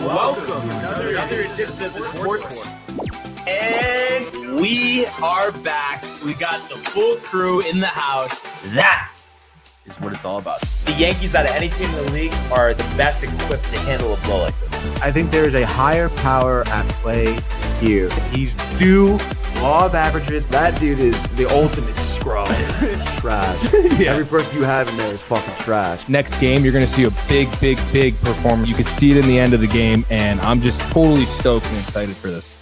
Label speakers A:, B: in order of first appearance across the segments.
A: welcome to another edition of the Sports War. And we are back. We got the full crew in the house. That is what it's all about. The Yankees, out of any team in the league, are the best equipped to handle a blow like this.
B: I think there is a higher power at play here. He's due law of averages. That dude is the ultimate scrub. It's trash. Yeah. Every person you have in there is fucking trash.
C: Next game, you're going to see a big performance. You can see it in the end of the game, and I'm just totally stoked and excited for this.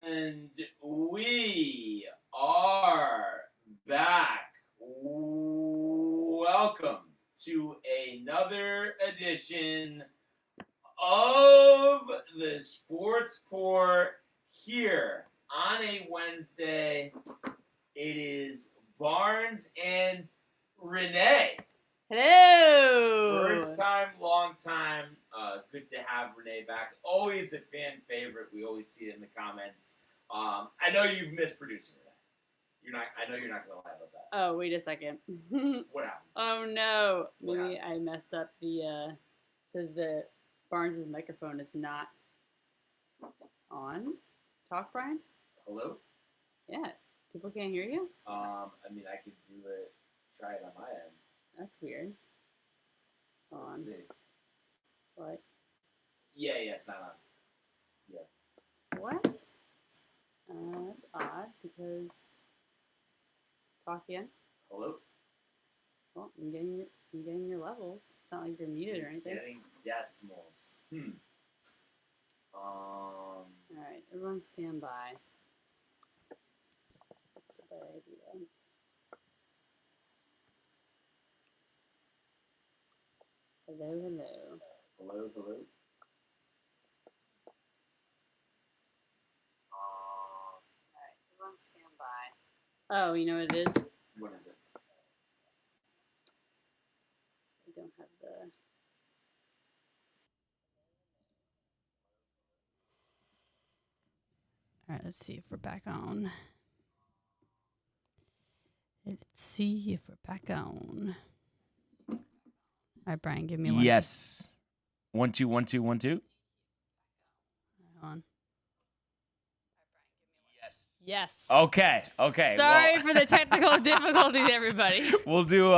A: And we are back. Welcome to another edition of the Sports Pour here on a Wednesday. It is Barnes and Renee.
D: Hello.
A: First time, long time. Good to have Renee back. Always a fan favorite. We always see it in the comments. I know you've missed producing today. I know you're not gonna lie about that.
D: Oh, wait a second.
A: What happened?
D: Oh no. Maybe I messed up the says that Barnes' microphone is not on. Talk, Brian?
A: Hello?
D: Yeah. People can't hear you?
A: I mean, I could do it, try it on my end.
D: That's weird.
A: Let's see.
D: What?
A: Yeah, it's not on. Yeah.
D: What? That's odd because talk again.
A: Hello?
D: Well, I'm getting your levels. It's not like you're muted or anything.
A: Getting decimals.
D: All right, everyone stand by. That's the better idea. Hello.
A: Hello.
D: All right, everyone stand by. Oh, you know what it is?
A: What is it?
D: I don't have the... All right, let's see if we're back on. All right, Brian, give me one.
A: Yes. 1 2 1 2 1 2.
D: Hold on. Yes.
A: Okay.
D: Sorry for the technical difficulties, everybody.
A: We'll do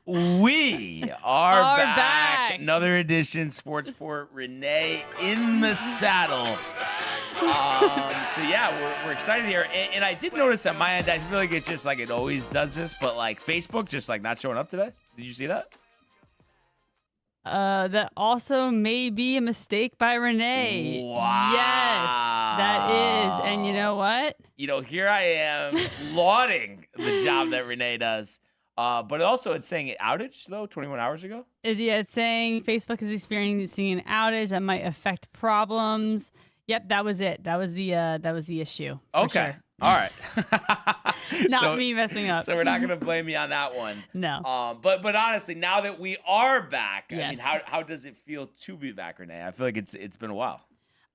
A: we are back. Another edition, Sports Port. Renee in the saddle. So yeah, we're excited here. And I did notice at my end, I feel like it's just like it always does this, but like Facebook just like not showing up today. Did you see that?
D: That also may be a mistake by Renee.
A: Wow.
D: Yes, that is. And you know what?
A: Here I am lauding the job that Renee does. But also it's saying outage, though, 21 hours ago.
D: It's saying Facebook is experiencing an outage that might affect problems. Yep, that was it. That was the issue.
A: Okay.
D: Sure.
A: All right.
D: Not me messing up.
A: So we're not going to blame you on that one.
D: No.
A: But honestly, now that we are back,
D: yes.
A: I mean, how does it feel to be back, Renee? I feel like it's been a while.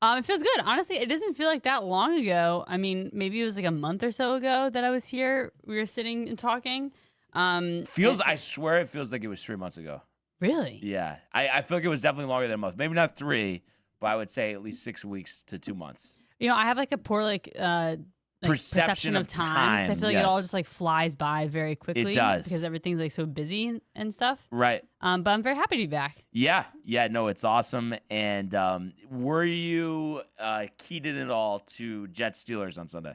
D: It feels good. Honestly, it doesn't feel like that long ago. I mean, maybe it was like a month or so ago that I was here. We were sitting and talking.
A: I swear it feels like it was 3 months ago.
D: Really?
A: Yeah. I feel like it was definitely longer than a month. Maybe not 3, but I would say at least 6 weeks to 2 months.
D: I have like a poor perception of time. 'Cause I feel like it all just like flies by very quickly.
A: It does.
D: Because everything's like so busy and stuff.
A: Right.
D: But I'm very happy to be back.
A: Yeah. No, it's awesome. And were you keyed in at all to Jets Steelers on Sunday?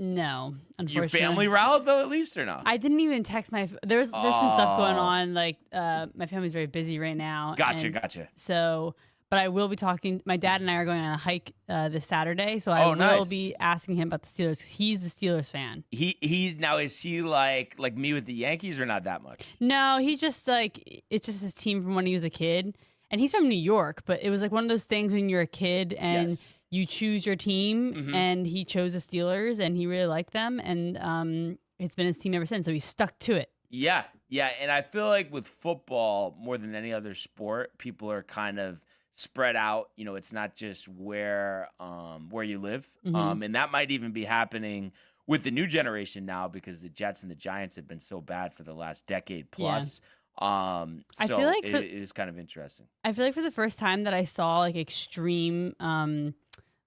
D: No, unfortunately.
A: Your family rallied though, at least, or no?
D: I didn't even text there's some stuff going on. Like my family's very busy right now.
A: Gotcha.
D: So, but I will be talking. My dad and I are going on a hike this Saturday, so I will
A: nice.
D: be asking him about the Steelers. 'Cause he's the Steelers fan.
A: He now, is he like me with the Yankees or not that much?
D: No, he's just like it's just his team from when he was a kid, and he's from New York. But it was like one of those things when you're a kid and.
A: Yes.
D: You choose your team, and he chose the Steelers, and he really liked them, and it's been his team ever since, so he's stuck to it.
A: Yeah, and I feel like with football, more than any other sport, people are kind of spread out. It's not just where you live, and that might even be happening with the new generation now because the Jets and the Giants have been so bad for the last decade plus. So
D: I feel like
A: it is kind of interesting.
D: I feel like for the first time that I saw like extreme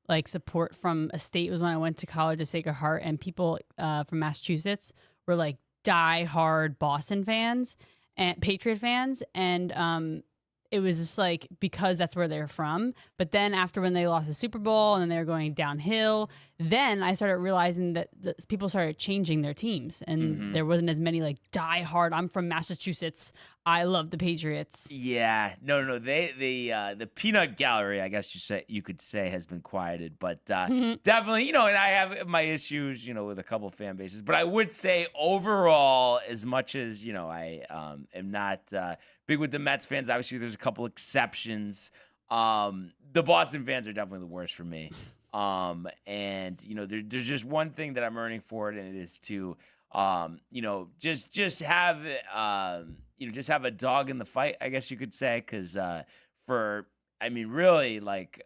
D: like support from a state was when I went to college at Sacred Heart, and people from Massachusetts were like die-hard Boston fans and Patriot fans, and it was just like because that's where they're from. But then after when they lost the Super Bowl and then they were going downhill, then I started realizing that people started changing their teams, and there wasn't as many like die hard. I'm from Massachusetts. I love the Patriots.
A: Yeah, no. The peanut gallery, I guess you could say, has been quieted, but definitely, and I have my issues, with a couple of fan bases. But I would say overall, as much as I am not big with the Mets fans. Obviously, there's a couple exceptions. The Boston fans are definitely the worst for me. And there's just one thing that I'm earning for it, and it is to just have just have a dog in the fight, I guess you could say, because really, like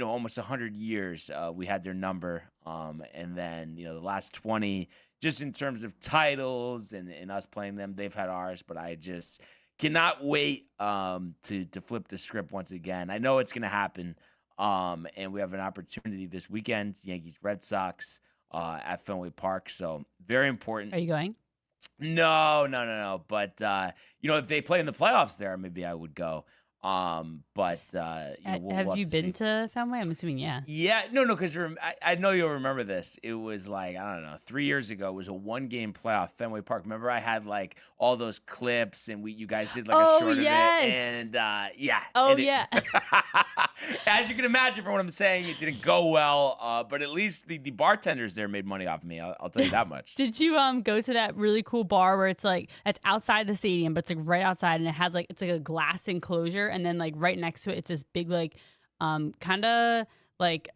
A: almost 100 years we had their number, and then the last 20, just in terms of titles and us playing them, they've had ours, but I just cannot wait to flip the script once again. I know it's going to happen. And we have an opportunity this weekend, Yankees, Red Sox, at Fenway Park. So very important.
D: Are you going?
A: No. But, if they play in the playoffs there, maybe I would go. We'll
D: have you been to Fenway? I'm assuming, yeah.
A: Yeah, no, because I know you'll remember this. It was like, I don't know, 3 years ago. It was a one-game playoff, Fenway Park. Remember I had like all those clips, and you guys did like a short of it. And yeah.
D: Oh, yeah.
A: As you can imagine from what I'm saying, it didn't go well. But at least the bartenders there made money off of me. I'll tell you that much.
D: Did you go to that really cool bar where it's like, it's outside the stadium, but it's like right outside, and it has like, it's like a glass enclosure, and then like right next to it, it's this big like kind of like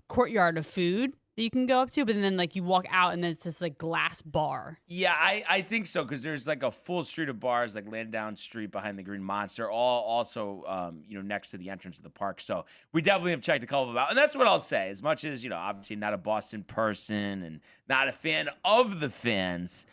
D: courtyard of food that you can go up to, but then like you walk out and then it's this like glass bar.
A: Yeah, I think so, because there's like a full street of bars like Lansdowne Street behind the Green Monster, all also next to the entrance of the park. So we definitely have checked a couple of them out, and that's what I'll say. As much as obviously not a Boston person and not a fan of the fans,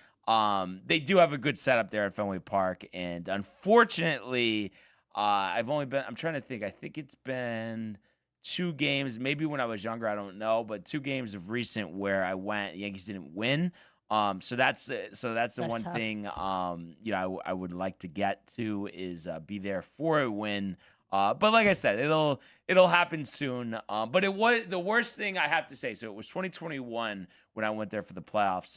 A: they do have a good setup there at Fenway Park, and unfortunately, I'm trying to think. I think it's been 2 games, maybe when I was younger, I don't know, but 2 games of recent where I went, the Yankees didn't win. So that's the one
D: tough.
A: thing I would like to get to is be there for a win. But like I said, it'll happen soon. But it was the worst thing, I have to say. So it was 2021 when I went there for the playoffs.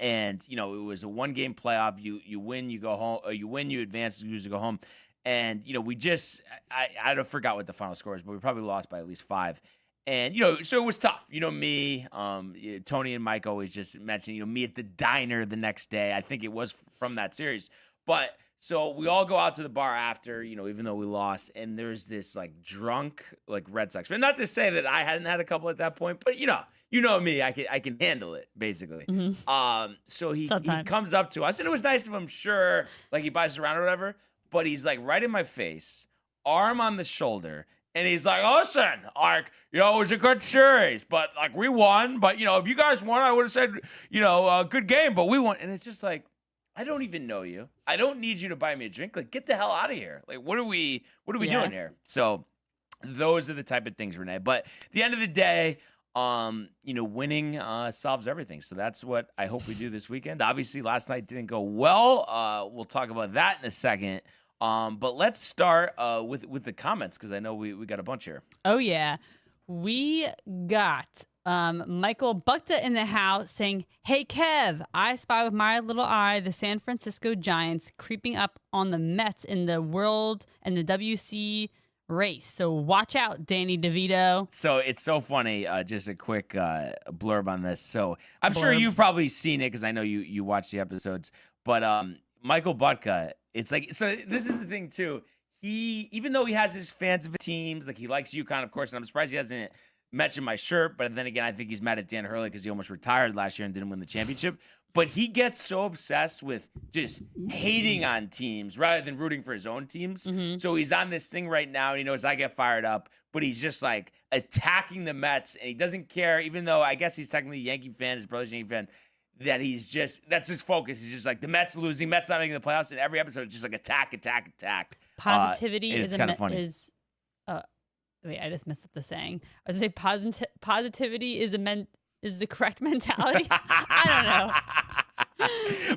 A: And it was a 1-game playoff. You win, you go home. Or you win, you advance. You lose, you go home. And I forgot what the final score is, but we probably lost by at least 5. And so it was tough. Me, Tony and Mike always just mention me at the diner the next day. I think it was from that series. But so we all go out to the bar after, even though we lost, and there's this like drunk like Red Sox fan. Not to say that I hadn't had a couple at that point, but you know me, I can handle it, basically.
D: Mm-hmm.
A: So he comes up to us, and it was nice of him, sure, like he buys us around or whatever, but he's like right in my face, arm on the shoulder, and he's like, listen, like, it was a good series, but like we won, but if you guys won, I would have said, a good game, but we won. And it's just like, I don't even know you. I don't need you to buy me a drink. Like, get the hell out of here. Like, what are we doing here? So those are the type of things, Renee. But at the end of the day, winning solves everything. So that's what I hope we do this weekend. Obviously, last night didn't go well. We'll talk about that in a second. But let's start with the comments, because I know we got a bunch here.
D: Oh, yeah. We got Michael Bukta in the house saying, hey, Kev, I spy with my little eye the San Francisco Giants creeping up on the Mets in the World and the WC race. So watch out, Danny DeVito.
A: So it's so funny. Just a quick blurb on this. So I'm sure you've probably seen it because I know you watch the episodes. But Michael Bukta, it's like, so this is the thing too. He, even though he has his fans of teams, like he likes UConn, of course, and I'm surprised he hasn't mentioned my shirt. But then again, I think he's mad at Dan Hurley because he almost retired last year and didn't win the championship. But he gets so obsessed with just hating on teams rather than rooting for his own teams. Mm-hmm. So he's on this thing right now, and he knows I get fired up, but he's just like attacking the Mets, and he doesn't care, even though I guess he's technically a Yankee fan, his brother's a Yankee fan. that that's his focus. He's just like, the Mets losing, Mets not making the playoffs, and every episode is just like attack.
D: Positivity
A: it's kind of funny.
D: Wait, I just messed up the saying. I was going to say positivity is the correct mentality. I don't know.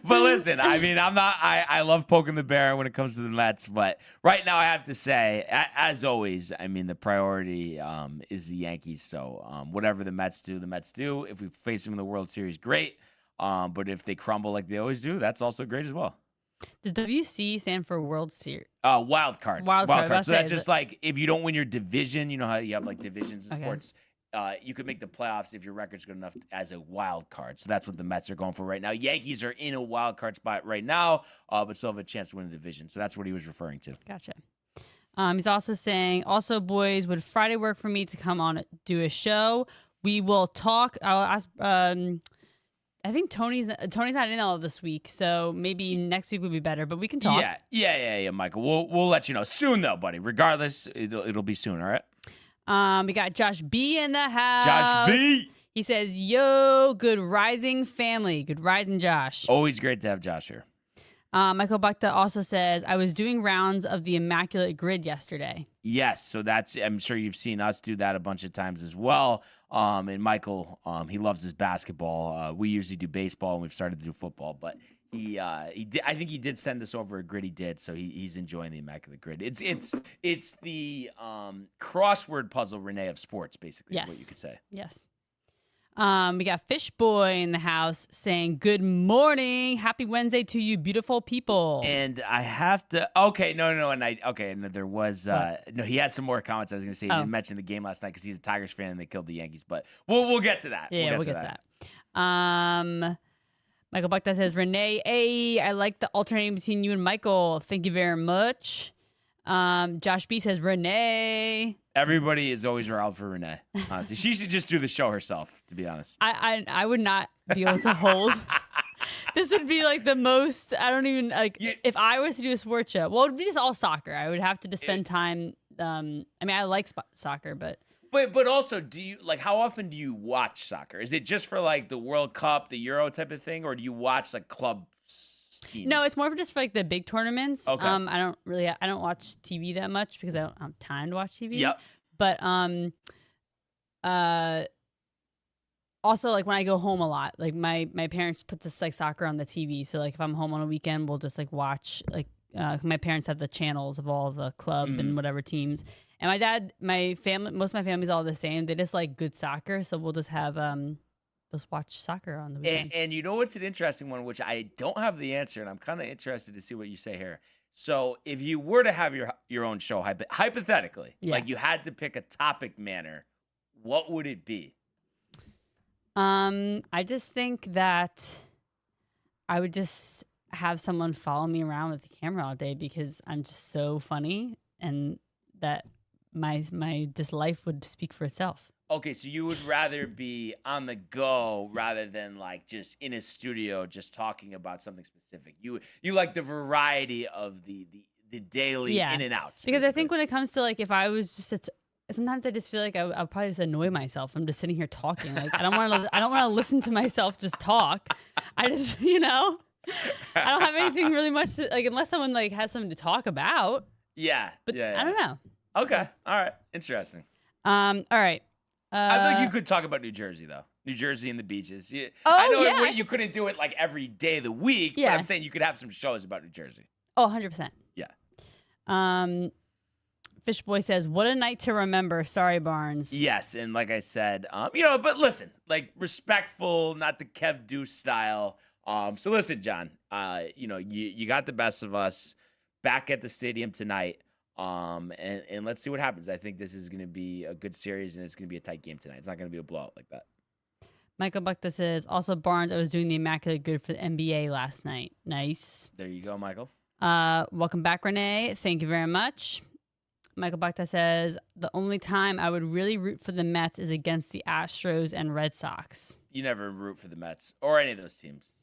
A: But listen, I mean, I love poking the bear when it comes to the Mets, but right now I have to say, as always, I mean, the priority is the Yankees. So whatever the Mets do, the Mets do. If we face them in the World Series, great. But if they crumble like they always do, that's also great as well.
D: Does WC stand for World Series?
A: Wild card.
D: Wild card.
A: So that's just like if you don't win your division, you know how you have like divisions in sports. You could make the playoffs if your record's good enough as a wild card. So that's what the Mets are going for right now. Yankees are in a wild card spot right now, but still have a chance to win the division. So that's what he was referring to.
D: Gotcha. He's also saying, boys, would Friday work for me to come on do a show? We will talk. I'll ask. I think Tony's not in all of this week, so maybe next week would be better. But we can talk.
A: Yeah, Michael. We'll let you know soon, though, buddy. Regardless, it'll be soon. All right.
D: We got Josh B in the house.
A: Josh B.
D: He says, yo, good rising family. Good rising, Josh.
A: Always great to have Josh here.
D: Michael Bukta also says, I was doing rounds of the Immaculate Grid yesterday.
A: Yes, so I'm sure you've seen us do that a bunch of times as well. And Michael, he loves his basketball. We usually do baseball, and we've started to do football. But he did. I think he did send us over a grid. He did, so he's enjoying the Immaculate Grid. It's the crossword puzzle, Renee, of sports, basically.
D: Yes.
A: Is what you could say.
D: Yes. We got Fish Boy in the house saying, good morning. Happy Wednesday to you, beautiful people.
A: And I have to, and there was, he had some more comments. I was going to say, he didn't mention the game last night because he's a Tigers fan and they killed the Yankees, but we'll get to that.
D: Yeah, we'll get to that. Michael Buckta says, Renee, I like the alternating between you and Michael. Thank you very much. Josh B says, Renee.
A: Everybody is always around for Renee, honestly. She should just do the show herself, to be honest.
D: I would not be able to hold. This would be like the most, I don't even, if I was to do a sports show, well, it would be just all soccer. I would have to spend time, I like soccer, but.
A: But also, do you, how often do you watch soccer? Is it just for, the World Cup, the Euro type of thing, or do you watch, club teams?
D: No, it's more for just for, the big tournaments.
A: Okay.
D: I don't watch TV that much because I don't have time to watch TV.
A: Yep.
D: But, also, when I go home a lot, my parents put this, soccer on the TV. So, if I'm home on a weekend, we'll just, watch, my parents have the channels of all the club and whatever teams. And my dad, most of my family's all the same. They just like good soccer. So we'll just have, just watch soccer on the weekends.
A: And you know what's an interesting one, which I don't have the answer, and I'm kind of interested to see what you say here. So if you were to have your own show, hypothetically, you had to pick a topic manner, what would it be?
D: I just think that I would just have someone follow me around with the camera all day because I'm just so funny, and that my just life would speak for itself.
A: Okay, so you would rather be on the go rather than just in a studio just talking about something specific. You like the variety of the daily in and outs.
D: Because basically. I think when it comes to if I was just sometimes I just feel like I'll probably just annoy myself. I'm just sitting here talking. I don't want to listen to myself just talk. I just I don't have anything really much to, unless someone has something to talk about.
A: Yeah.
D: But
A: yeah.
D: I don't know.
A: Okay. All right. Interesting.
D: All right.
A: I think you could talk about New Jersey, though. New Jersey and the beaches.
D: I
A: know you couldn't do it every day of the week, but I'm saying you could have some shows about New Jersey.
D: Oh, 100%.
A: Yeah.
D: Fish Boy says, what a night to remember. Sorry, Barnes.
A: Yes, and like I said, but listen, respectful, not the Kev Deuce style. So listen, John, you got the best of us back at the stadium tonight. And let's see what happens. I think this is going to be a good series, and it's going to be a tight game tonight. It's not going to be a blowout like that.
D: Michael Buckta says, also, Barnes, I was doing the Immaculate Good for the NBA last night. Nice.
A: There you go, Michael.
D: Welcome back, Renee. Thank you very much. Michael Buckta says, the only time I would really root for the Mets is against the Astros and Red Sox.
A: You never root for the Mets or any of those teams,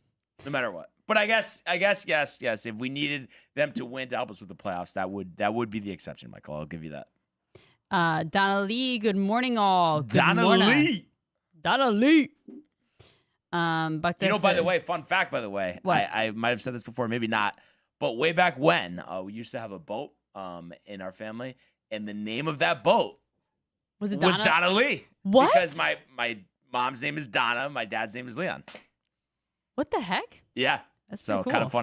A: no matter what. But I guess, yes. If we needed them to win to help us with the playoffs, that would be the exception, Michael. I'll give you that.
D: Donna Lee, good morning, all. Good
A: Donna
D: morning.
A: Lee.
D: Donna Lee. Buck
A: You know, by the way, fun fact, by the way,
D: What?
A: I might have said this before, maybe not, but way back when, we used to have a boat in our family, and the name of that boat
D: was it
A: was
D: Donna?
A: Donna Lee.
D: What?
A: Because my mom's name is Donna, my dad's name is Leon.
D: What the heck?
A: Yeah.
D: That's
A: So
D: pretty
A: kind of
D: cool.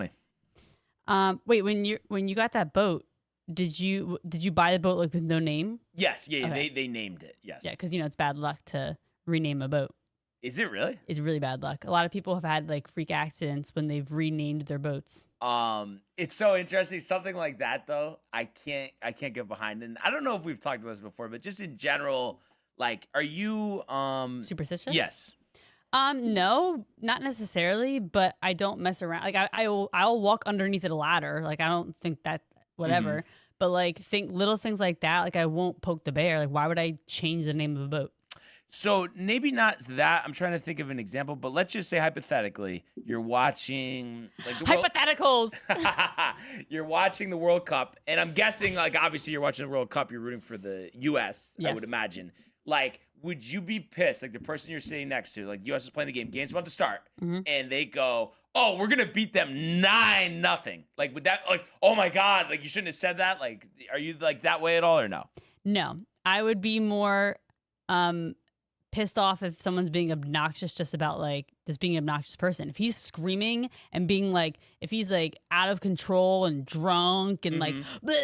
A: funny.
D: Wait, when you got that boat, did you buy the boat like with no name?
A: Yes. Yeah.
D: Okay.
A: They named it. Yes.
D: Yeah, because it's bad luck to rename a boat.
A: Is it really?
D: It's really bad luck. A lot of people have had like freak accidents when they've renamed their boats.
A: It's so interesting. Something like that, though, I can't get behind. And I don't know if we've talked about this before, but just in general, like, are you
D: Superstitious?
A: Yes.
D: No, not necessarily, but I don't mess around. Like I'll walk underneath a ladder. Like I don't think that whatever.
A: Mm-hmm.
D: But like think little things like that. Like I won't poke the bear. Like why would I change the name of a boat?
A: So maybe not that. I'm trying to think of an example, but let's just say hypothetically, you're watching like the
D: Hypotheticals.
A: You're watching the World Cup, and I'm guessing, like, obviously you're watching the World Cup, you're rooting for the U.S., I
D: Yes.
A: would imagine. Like, would you be pissed, like the person you're sitting next to, like U.S. is playing the game's about to start, and they go, oh, we're going to beat them 9-0. Like, would that, like, oh my God, like, you shouldn't have said that? Like, are you, like, that way at all or no?
D: No, I would be more pissed off if someone's being obnoxious just about like just being an obnoxious person. If he's screaming and being like, if he's like out of control and drunk and like, blah,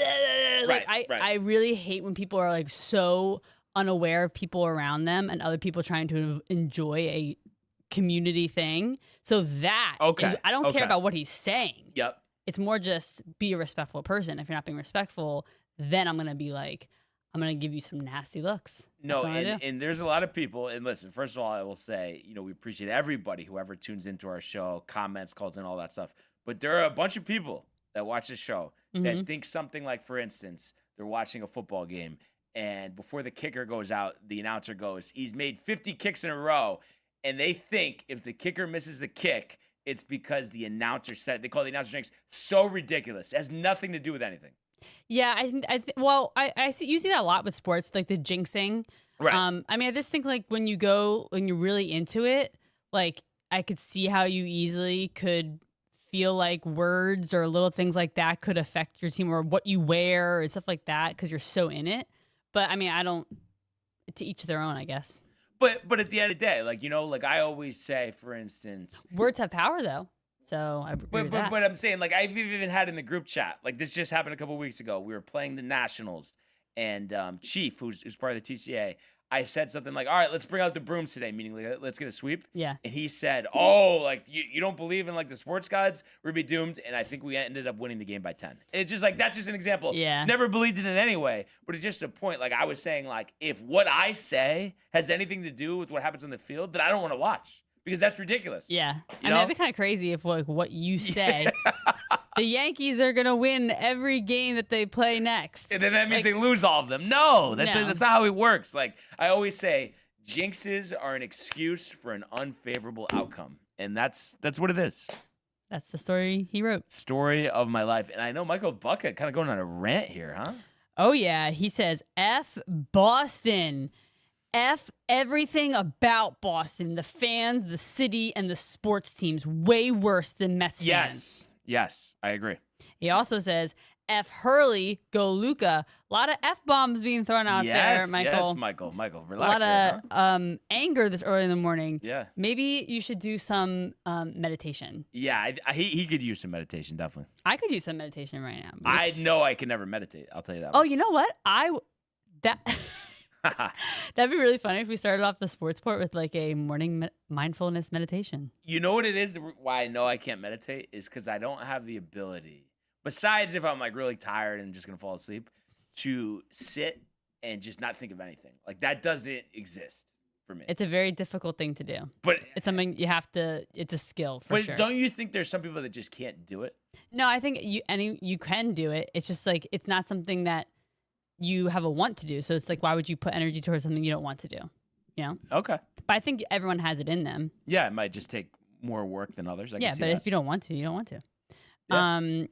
D: like
A: Right.
D: I really hate when people are like so unaware of people around them and other people trying to enjoy a community thing. So that is, I don't care about what he's saying.
A: Yep.
D: It's more just be a respectful person. If you're not being respectful, then I'm going to be like, I'm going to give you some nasty looks.
A: No,
D: That's what I do.
A: and there's a lot of people, and listen, first of all, I will say, we appreciate everybody, whoever tunes into our show, comments, calls in, all that stuff. But there are a bunch of people that watch this show that think something like, for instance, they're watching a football game, and before the kicker goes out, the announcer goes, he's made 50 kicks in a row, and they think if the kicker misses the kick, it's because the announcer said, they call the announcer jinx. So ridiculous. It has nothing to do with anything.
D: Yeah, I see you see that a lot with sports, like the jinxing.
A: Right.
D: I mean, I just think like when you're really into it, like I could see how you easily could feel like words or little things like that could affect your team or what you wear or stuff like that because you're so in it. But I mean, to each their own, I guess.
A: But at the end of the day, like, like I always say, for instance,
D: Words have power though. So I agree with that.
A: But I'm saying, like, I've even had in the group chat, like this just happened a couple weeks ago. We were playing the Nationals, and Chief, who's part of the TCA, I said something like, all right, let's bring out the brooms today, meaning like, let's get a sweep.
D: Yeah.
A: And he said, oh, like, you don't believe in, like, the sports gods? We'd be doomed. And I think we ended up winning the game by 10. It's just like, that's just an example.
D: Yeah.
A: Never believed in it anyway. But it's just a point. Like, I was saying, like, if what I say has anything to do with what happens on the field, then I don't want to watch. Because that's ridiculous.
D: Yeah.
A: You
D: I mean,
A: know?
D: that'd be kind of crazy if like what you say, the Yankees are going to win every game that they play next.
A: And then that means
D: Like,
A: they lose all of them. No,
D: No.
A: that's not how it works. Like, I always say, jinxes are an excuse for an unfavorable outcome. And that's what it is.
D: That's the story he wrote.
A: Story of my life. And I know Michael Bucket kind of going on a rant here, huh?
D: Oh, yeah. He says, F Boston. F everything about Boston. The fans, the city, and the sports teams. Way worse than Mets fans.
A: Yes, I agree.
D: He also says, F Hurley, go Luca. A lot of F-bombs being thrown out there, Michael.
A: Yes, Michael,
D: A
A: relax.
D: lot of anger this early in the morning.
A: Yeah.
D: Maybe you should do some meditation.
A: Yeah, he could use some meditation, definitely.
D: I could use some meditation right now.
A: I know I can never meditate. I'll tell you that.
D: Oh, you know what? That'd be really funny if we started off the sports port with like a morning mindfulness meditation.
A: You know what it is? Why I know I can't meditate is because I don't have the ability, besides if I'm like really tired and just gonna fall asleep, to sit and just not think of anything. Like that doesn't exist for me.
D: It's a very difficult thing to do.
A: But
D: It's something you have to. It's a skill for sure.
A: don't you think there's some people that just can't do it?
D: No, I think you can do it. It's just like it's not something that you have a want to do. So it's like, why would you put energy towards something you don't want to do? You know?
A: Okay.
D: But I think everyone has it in them.
A: Yeah, it might just take more work than others. I
D: Yeah,
A: can see
D: but
A: that.
D: if you don't want to, you don't want to.
A: Yeah.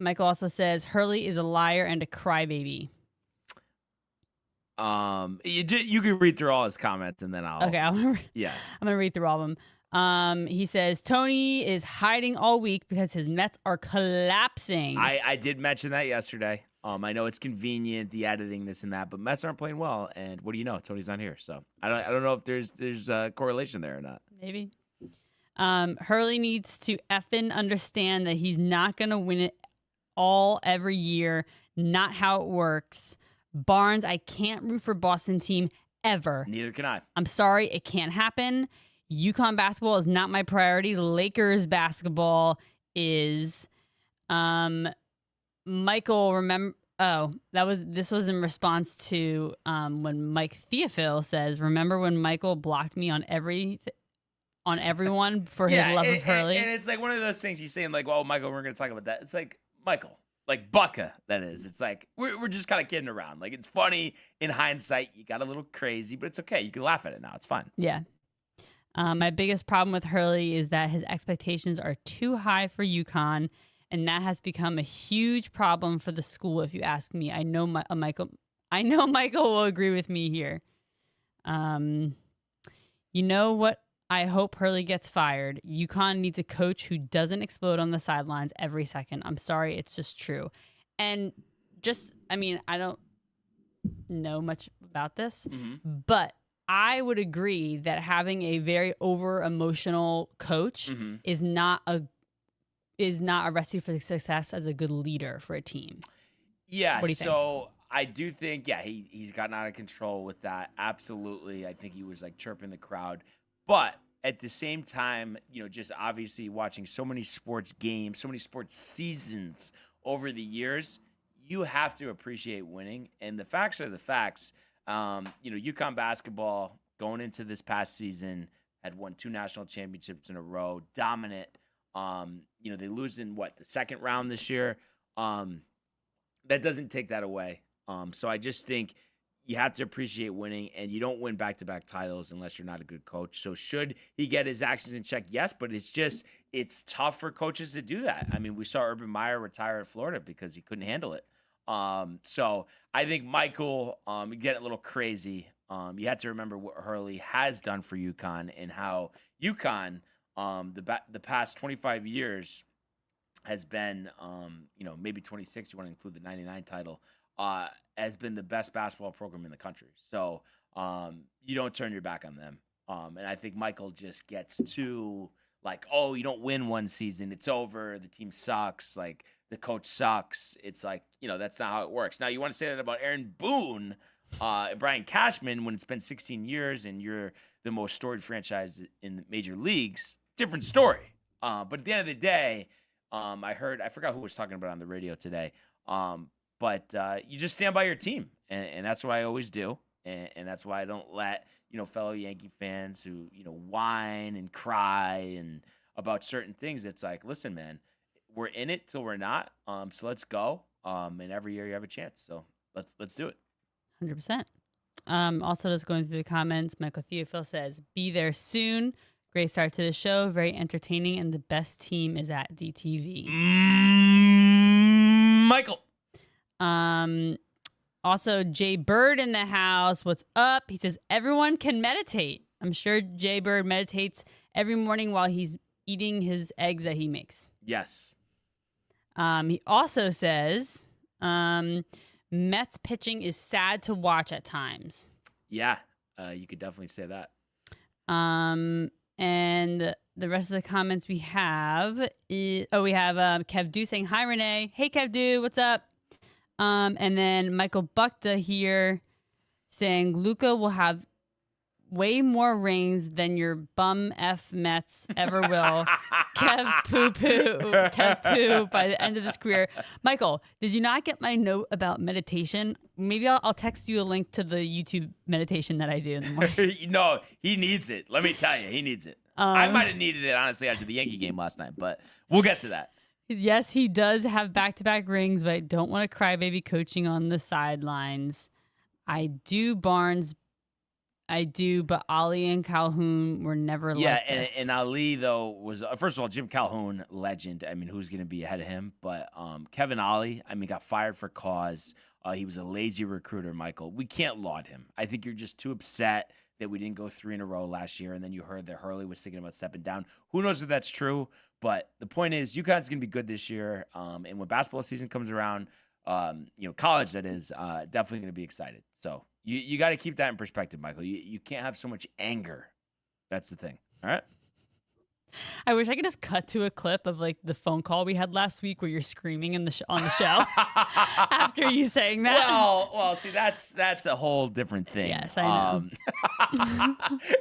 D: Michael also says Hurley is a liar and a crybaby.
A: You can read through all his comments and then I'll.
D: Okay,
A: I'm
D: gonna read through all of them. He says Tony is hiding all week because his Mets are collapsing.
A: I did mention that yesterday. I know it's convenient, the editing, this and that, but Mets aren't playing well. And what do you know? Tony's not here, so I don't know if there's a correlation there or not.
D: Maybe. Hurley needs to effing understand that he's not gonna win it all every year. Not how it works. Barnes, I can't root for Boston team ever.
A: Neither can I.
D: I'm sorry, it can't happen. UConn basketball is not my priority. Lakers basketball is. Michael, remember? Oh, this was in response to when Mike Theophil says, "Remember when Michael blocked me on everyone for his love of Hurley?"
A: And it's like one of those things he's saying, like, "Oh, Michael, we're going to talk about that." It's like Michael. Like Bucka, that is. It's like we're just kind of kidding around. Like it's funny in hindsight. You got a little crazy, but it's okay. You can laugh at it now. It's fine.
D: Yeah. My biggest problem with Hurley is that his expectations are too high for UConn, and that has become a huge problem for the school. If you ask me, I know Michael will agree with me here. You know what? I hope Hurley gets fired. UConn needs a coach who doesn't explode on the sidelines every second. I'm sorry, it's just true. And I don't know much about this, but I would agree that having a very over-emotional coach is not a recipe for success as a good leader for a team.
A: Yeah,
D: what do you think?
A: I do think, he's gotten out of control with that. Absolutely. I think he was like chirping the crowd. But at the same time, just obviously watching so many sports games, so many sports seasons over the years, you have to appreciate winning. And the facts are the facts. UConn basketball going into this past season had won 2 national championships in a row, dominant. They lose in the second round this year. That doesn't take that away. So I just think you have to appreciate winning, and you don't win back-to-back titles unless you're not a good coach. So should he get his actions in check? Yes, but it's tough for coaches to do that. I mean, we saw Urban Meyer retire at Florida because he couldn't handle it. So I think Michael, getting a little crazy. You have to remember what Hurley has done for UConn and how UConn, the past 25 years has been, maybe 26. You want to include the 99 title. Has been the best basketball program in the country. So you don't turn your back on them. And I think Michael just gets too like, oh, you don't win one season, it's over, the team sucks, like the coach sucks. It's like, that's not how it works. Now you want to say that about Aaron Boone and Brian Cashman when it's been 16 years and you're the most storied franchise in the major leagues, different story. But at the end of the day, I forgot who was talking about it on the radio today. But you just stand by your team, and that's what I always do, and that's why I don't let fellow Yankee fans who whine and cry and about certain things. It's like, listen, man, we're in it till we're not. So let's go. And every year you have a chance. So let's do it.
D: 100%. Also, just going through the comments, Michael Theophil says, "Be there soon. Great start to the show. Very entertaining, and the best team is at DTV."
A: Michael.
D: Also, Jay Bird in the house. What's up? He says, everyone can meditate. I'm sure Jay Bird meditates every morning while he's eating his eggs that he makes.
A: Yes.
D: He also says, Mets pitching is sad to watch at times.
A: Yeah, you could definitely say that.
D: And the rest of the comments we have is, we have Kev Du saying, hi, Renee. Hey, Kev Du, what's up? And then Michael Bukta here saying, Luka will have way more rings than your bum F Mets ever will. Kev poo by the end of his career. Michael, did you not get my note about meditation? Maybe I'll text you a link to the YouTube meditation that I do in the morning.
A: No, he needs it. Let me tell you, he needs it. I might have needed it, honestly, after the Yankee game last night, but we'll get to that.
D: Yes, he does have back-to-back rings, but I don't want to cry baby coaching on the sidelines. I do Barnes I do, but Ali and Calhoun were never like this.
A: And Ali, though, was, first of all, Jim Calhoun, legend. I mean, who's going to be ahead of him? But Kevin Ali, I mean, got fired for cause. He was a lazy recruiter, Michael. We can't laud him. I think you're just too upset that we didn't go 3 in a row last year, and then you heard that Hurley was thinking about stepping down. Who knows if that's true? But the point is, UConn's going to be good this year. And when basketball season comes around, college, that is, definitely going to be excited. So you got to keep that in perspective, Michael. You can't have so much anger. That's the thing. All right?
D: I wish I could just cut to a clip of like the phone call we had last week where you're screaming on the show after you saying that.
A: Well, see, that's a whole different thing.
D: Yes, I know.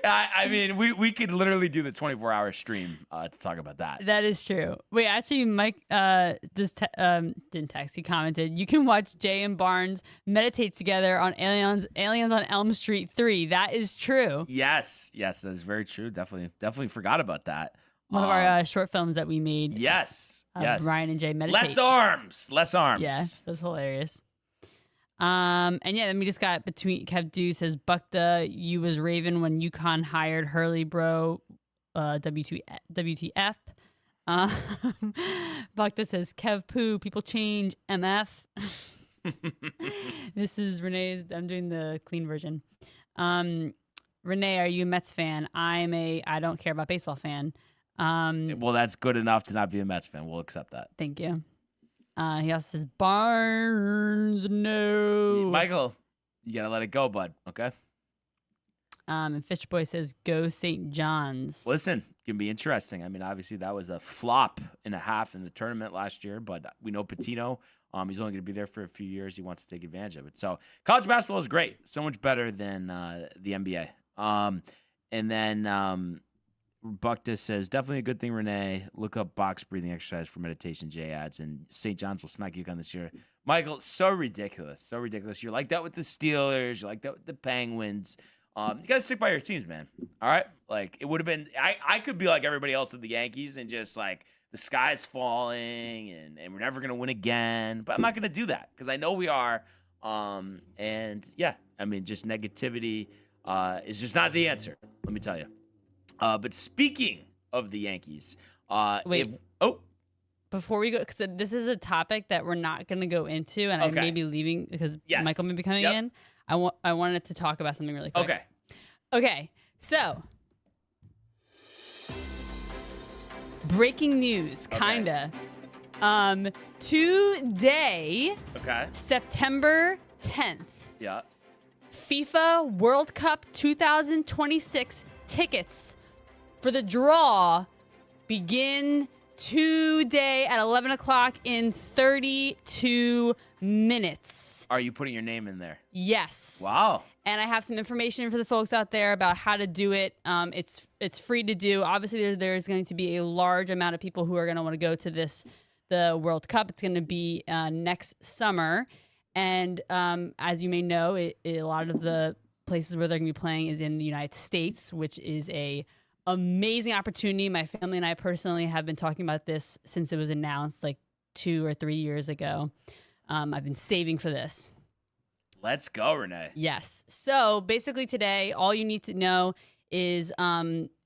A: I mean, we could literally do the 24-hour stream to talk about that.
D: That is true. Wait, actually, Mike didn't text. He commented, "You can watch Jay and Barnes meditate together on Aliens on Elm Street 3." That is true.
A: Yes, that is very true. Definitely forgot about that.
D: One of our short films that we made.
A: Yes.
D: Ryan and Jay meditate.
A: Less arms.
D: Yeah, that's hilarious. And then we just got between Kev Du says, Bukta, you was Raven when UConn hired Hurley, bro. WTF. Bukta says, Kev Poo, people change, MF. This is Renee's. I'm doing the clean version. Renee, are you a Mets fan? I don't care about baseball fan.
A: Well, that's good enough to not be a Mets fan. We'll accept that.
D: Thank you. He also says, Barnes, no.
A: Michael, you got to let it go, bud. Okay?
D: And Fishboy says, go St. John's.
A: Listen, it can be interesting. I mean, obviously, that was a flop and a half in the tournament last year, but we know Patino. He's only going to be there for a few years. He wants to take advantage of it. So college basketball is great. So much better than the NBA. And then Bukta says, definitely a good thing, Renee. Look up box breathing exercise for meditation, Jay adds. And St. John's will smack UConn this year. Michael, so ridiculous. So ridiculous. You're like that with the Steelers. You're like that with the Penguins. You got to stick by your teams, man. All right? Like, it would have been – I could be like everybody else with the Yankees and just, like, the sky's falling and we're never going to win again. But I'm not going to do that because I know we are. And, yeah, I mean, just negativity is just not the answer, let me tell you. But speaking of the Yankees,
D: before we go, because this is a topic that we're not going to go into, and
A: okay.
D: I may be leaving because Michael may be coming in. I wanted to talk about something really quick. Okay. So, breaking news, kinda. Today, September 10th.
A: Yeah.
D: FIFA World Cup 2026 tickets for the draw begin today at 11 o'clock in 32 minutes.
A: Are you putting your name in there?
D: Yes.
A: Wow.
D: And I have some information for the folks out there about how to do it. It's free to do. Obviously, there's going to be a large amount of people who are going to want to go to the World Cup. It's going to be next summer. And as you may know, a lot of the places where they're going to be playing is in the United States, which is a amazing opportunity. My family and I personally have been talking about this since it was announced like 2 or 3 years ago. I've been saving for this.
A: Let's go, Renee.
D: Yes. So basically today, all you need to know is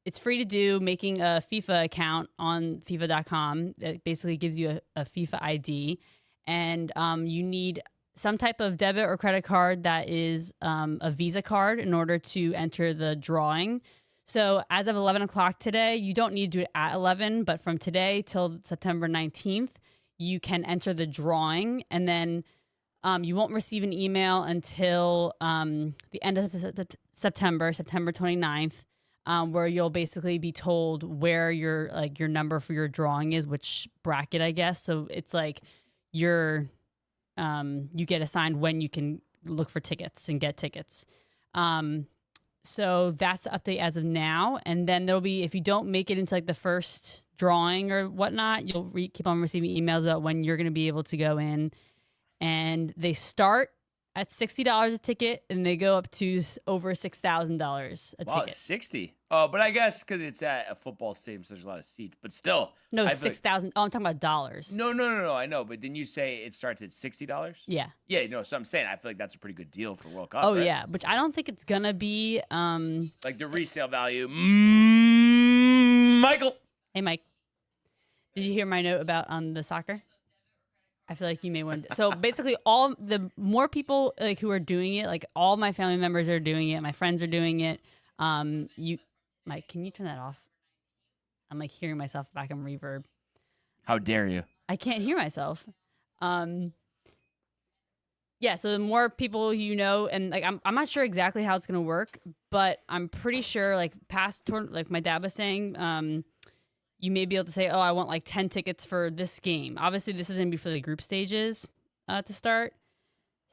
D: it's free to do, making a FIFA account on FIFA.com. It basically gives you a FIFA ID. And you need some type of debit or credit card that is a Visa card in order to enter the drawing. So as of 11 o'clock today, you don't need to do it at 11, but from today till September 19th, you can enter the drawing. And then you won't receive an email until the end of September 29th, where you'll basically be told where your number for your drawing is, which bracket, I guess. So it's like you get assigned when you can look for tickets and get tickets. So that's the update as of now. And then there'll be, if you don't make it into like the first drawing or whatnot, you'll keep on receiving emails about when you're going to be able to go in. And they start at $60 a ticket and they go up to over $6,000 a ticket.
A: 60. Oh, but I guess because it's at a football stadium, so there's a lot of seats. But still,
D: No,
A: I feel
D: 6,000. Oh, I'm talking about dollars.
A: No, I know. But didn't you say it starts at $60?
D: Yeah.
A: Yeah, no. So I'm saying I feel like that's a pretty good deal for World Cup.
D: Oh
A: right?
D: yeah, which I don't think it's gonna be.
A: Like the resale value. Michael.
D: Hey, Mike. Did you hear my note about the soccer? I feel like you may want to. So basically, all the more people like who are doing it, like all my family members are doing it, my friends are doing it. Mike, can you turn that off? I'm like hearing myself back on reverb.
A: How dare you?
D: I can't hear myself. Yeah, so the more people you know, and like I'm not sure exactly how it's gonna work, but I'm pretty sure like like my dad was saying, you may be able to say, oh, I want like 10 tickets for this game. Obviously, this is gonna be for the group stages to start.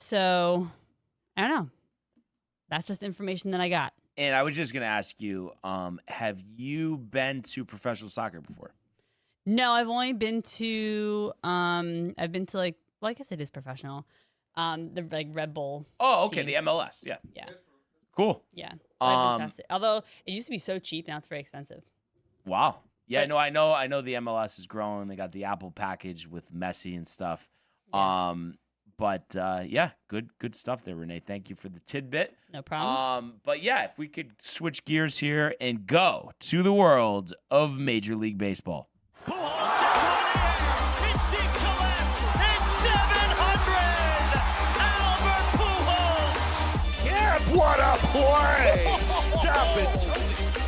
D: So I don't know. That's just information that I got.
A: And I was just going to ask you, have you been to professional soccer before?
D: No, I've only been to I've been to like, well, I guess it is professional. The like Red Bull.
A: Oh, okay,
D: team.
A: the MLS. Yeah.
D: Yeah.
A: Cool.
D: Yeah. I've been tested. Although it used to be so cheap, now it's very expensive.
A: Wow. Yeah, no, I know the MLS is growing. They got the Apple package with Messi and stuff.
D: Yeah.
A: But yeah, good stuff there, Renee. Thank you for the tidbit.
D: No problem.
A: But yeah, if we could switch gears here and go to the world of Major League Baseball.
E: It's deep to left. It's 700. Albert Pujols.
F: Yep, what a play! Stop it,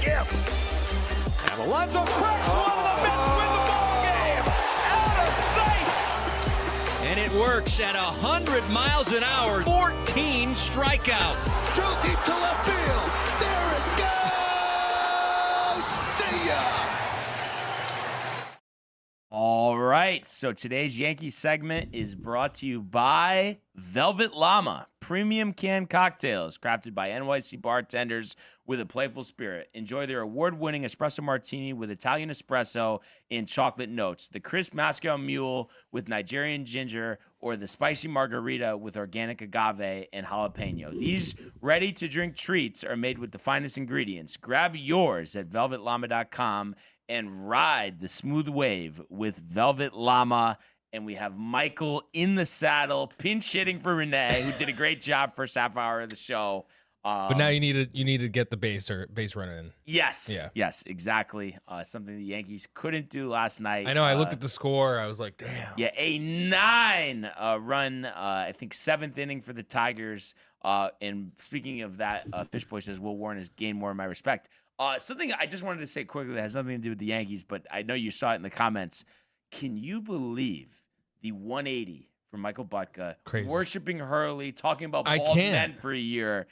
F: Yep. And Alonso cracks one. The Mets win the ball game. Out of sight.
E: And it works at 100 miles an hour. 14 strikeout.
F: Too deep to left field. There it goes. See ya.
A: All right, so today's Yankee segment is brought to you by Velvet Llama, premium canned cocktails crafted by NYC bartenders with a playful spirit. Enjoy their award-winning espresso martini with Italian espresso and chocolate notes, the crisp Moscow Mule with Nigerian ginger, or the spicy margarita with organic agave and jalapeno. These ready-to-drink treats are made with the finest ingredients. Grab yours at velvetllama.com and ride the smooth wave with Velvet Llama. And we have Michael in the saddle, pinch hitting for Renee, who did a great job first half hour of the show.
C: But now you need to get the base runner in.
A: Yes.
C: Yeah.
A: Yes, exactly. Something the Yankees couldn't do last night.
C: I know. I looked at the score. I was like, damn.
A: Yeah, a 9-run, I think, 7th inning for the Tigers. And speaking of that, Fish Boy says Will Warren has gained more of my respect. Something I just wanted to say quickly that has nothing to do with the Yankees, but I know you saw it in the comments. Can you believe the 180 from Michael Butka?
C: Crazy.
A: Worshiping Hurley, talking about
C: I
A: bald
C: can't.
A: men for a year,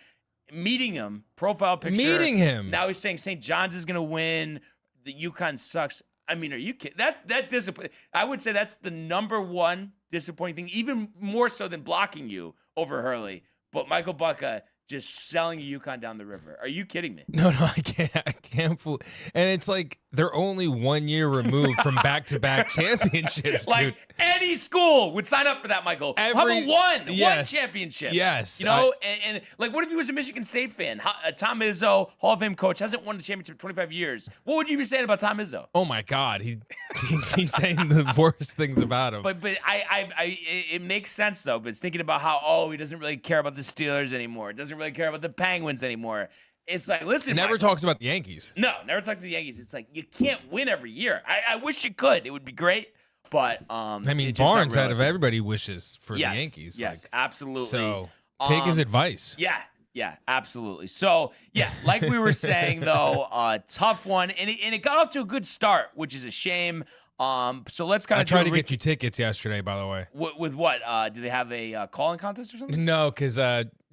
A: meeting him, profile picture.
C: Meeting him.
A: Now he's saying St. John's is going to win. The UConn sucks. I mean, are you kidding? That disappointing. I would say that's the number one disappointing thing, even more so than blocking you over Hurley. But Michael Butka just selling a UConn down the river. Are you kidding me?
C: No, I can't. I can't fool. And it's like they're only 1 year removed from back-to-back championships,
A: Like
C: dude.
A: any school would sign up for that, Michael. How about one
C: Yes.
A: championship?
C: Yes.
A: You know, and like, what if he was a Michigan State fan? Tom Izzo, Hall of Fame coach, hasn't won the championship in 25 years. What would you be saying about Tom Izzo?
C: Oh my God, he's saying the worst things about him.
A: But it makes sense though. But it's thinking about how he doesn't really care about the Steelers anymore. Doesn't really care about the Penguins anymore. It's like, listen,
C: Never
A: Michael,
C: talks about the Yankees.
A: No, never talks to the Yankees. It's like you can't win every year. I wish you could. It would be great. But
C: I mean,
A: it's just not
C: Barnes out of
A: realistic.
C: everybody wishes for
A: Yes,
C: the Yankees.
A: Yes,
C: like,
A: absolutely.
C: so take his advice.
A: Yeah, absolutely. So, yeah, like we were saying, though, tough one. And it got off to a good start, which is a shame. So let's kind
C: I
A: of
C: tried to get you tickets yesterday, by the way.
A: With what? Do they have a calling contest or something?
C: No, because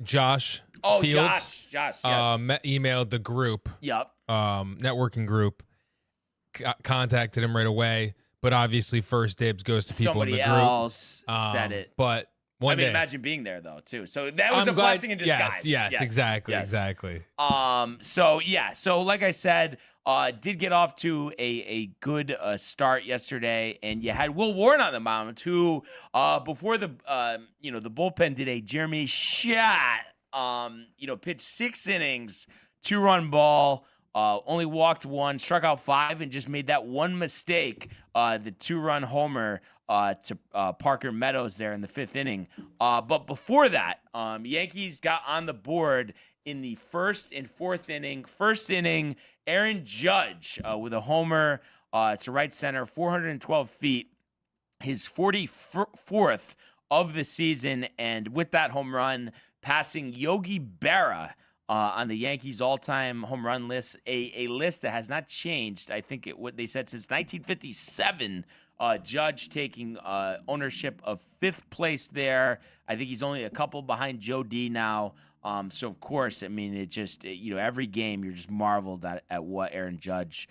C: Josh
A: Oh,
C: Fields
A: Josh, yes.
C: emailed the group,
A: Yep.
C: networking group, contacted him right away. But obviously, first dibs goes to people
A: Somebody
C: in the group.
A: else said it.
C: But
A: I mean,
C: day.
A: imagine being there, though, too. So that was
C: I'm
A: a
C: glad-
A: blessing in disguise.
C: Yes, exactly,
A: yes.
C: exactly.
A: So like I said, did get off to a good start yesterday, and you had Will Warren on the mound, who before the the bullpen did a Jeremy shot, pitched 6 innings, 2-run ball. only walked 1, struck out 5, and just made that one mistake, the 2-run homer to Parker Meadows there in the 5th inning. But before that, Yankees got on the board in the 1st and 4th inning. 1st inning, Aaron Judge with a homer to right center, 412 feet, his 44th of the season, and with that home run, passing Yogi Berra on the Yankees' all-time home run list, a list that has not changed. I think what they said since 1957. Judge taking ownership of 5th place there. I think he's only a couple behind Joe D now. So of course, I mean, it just every game you're just marveled at what Aaron Judge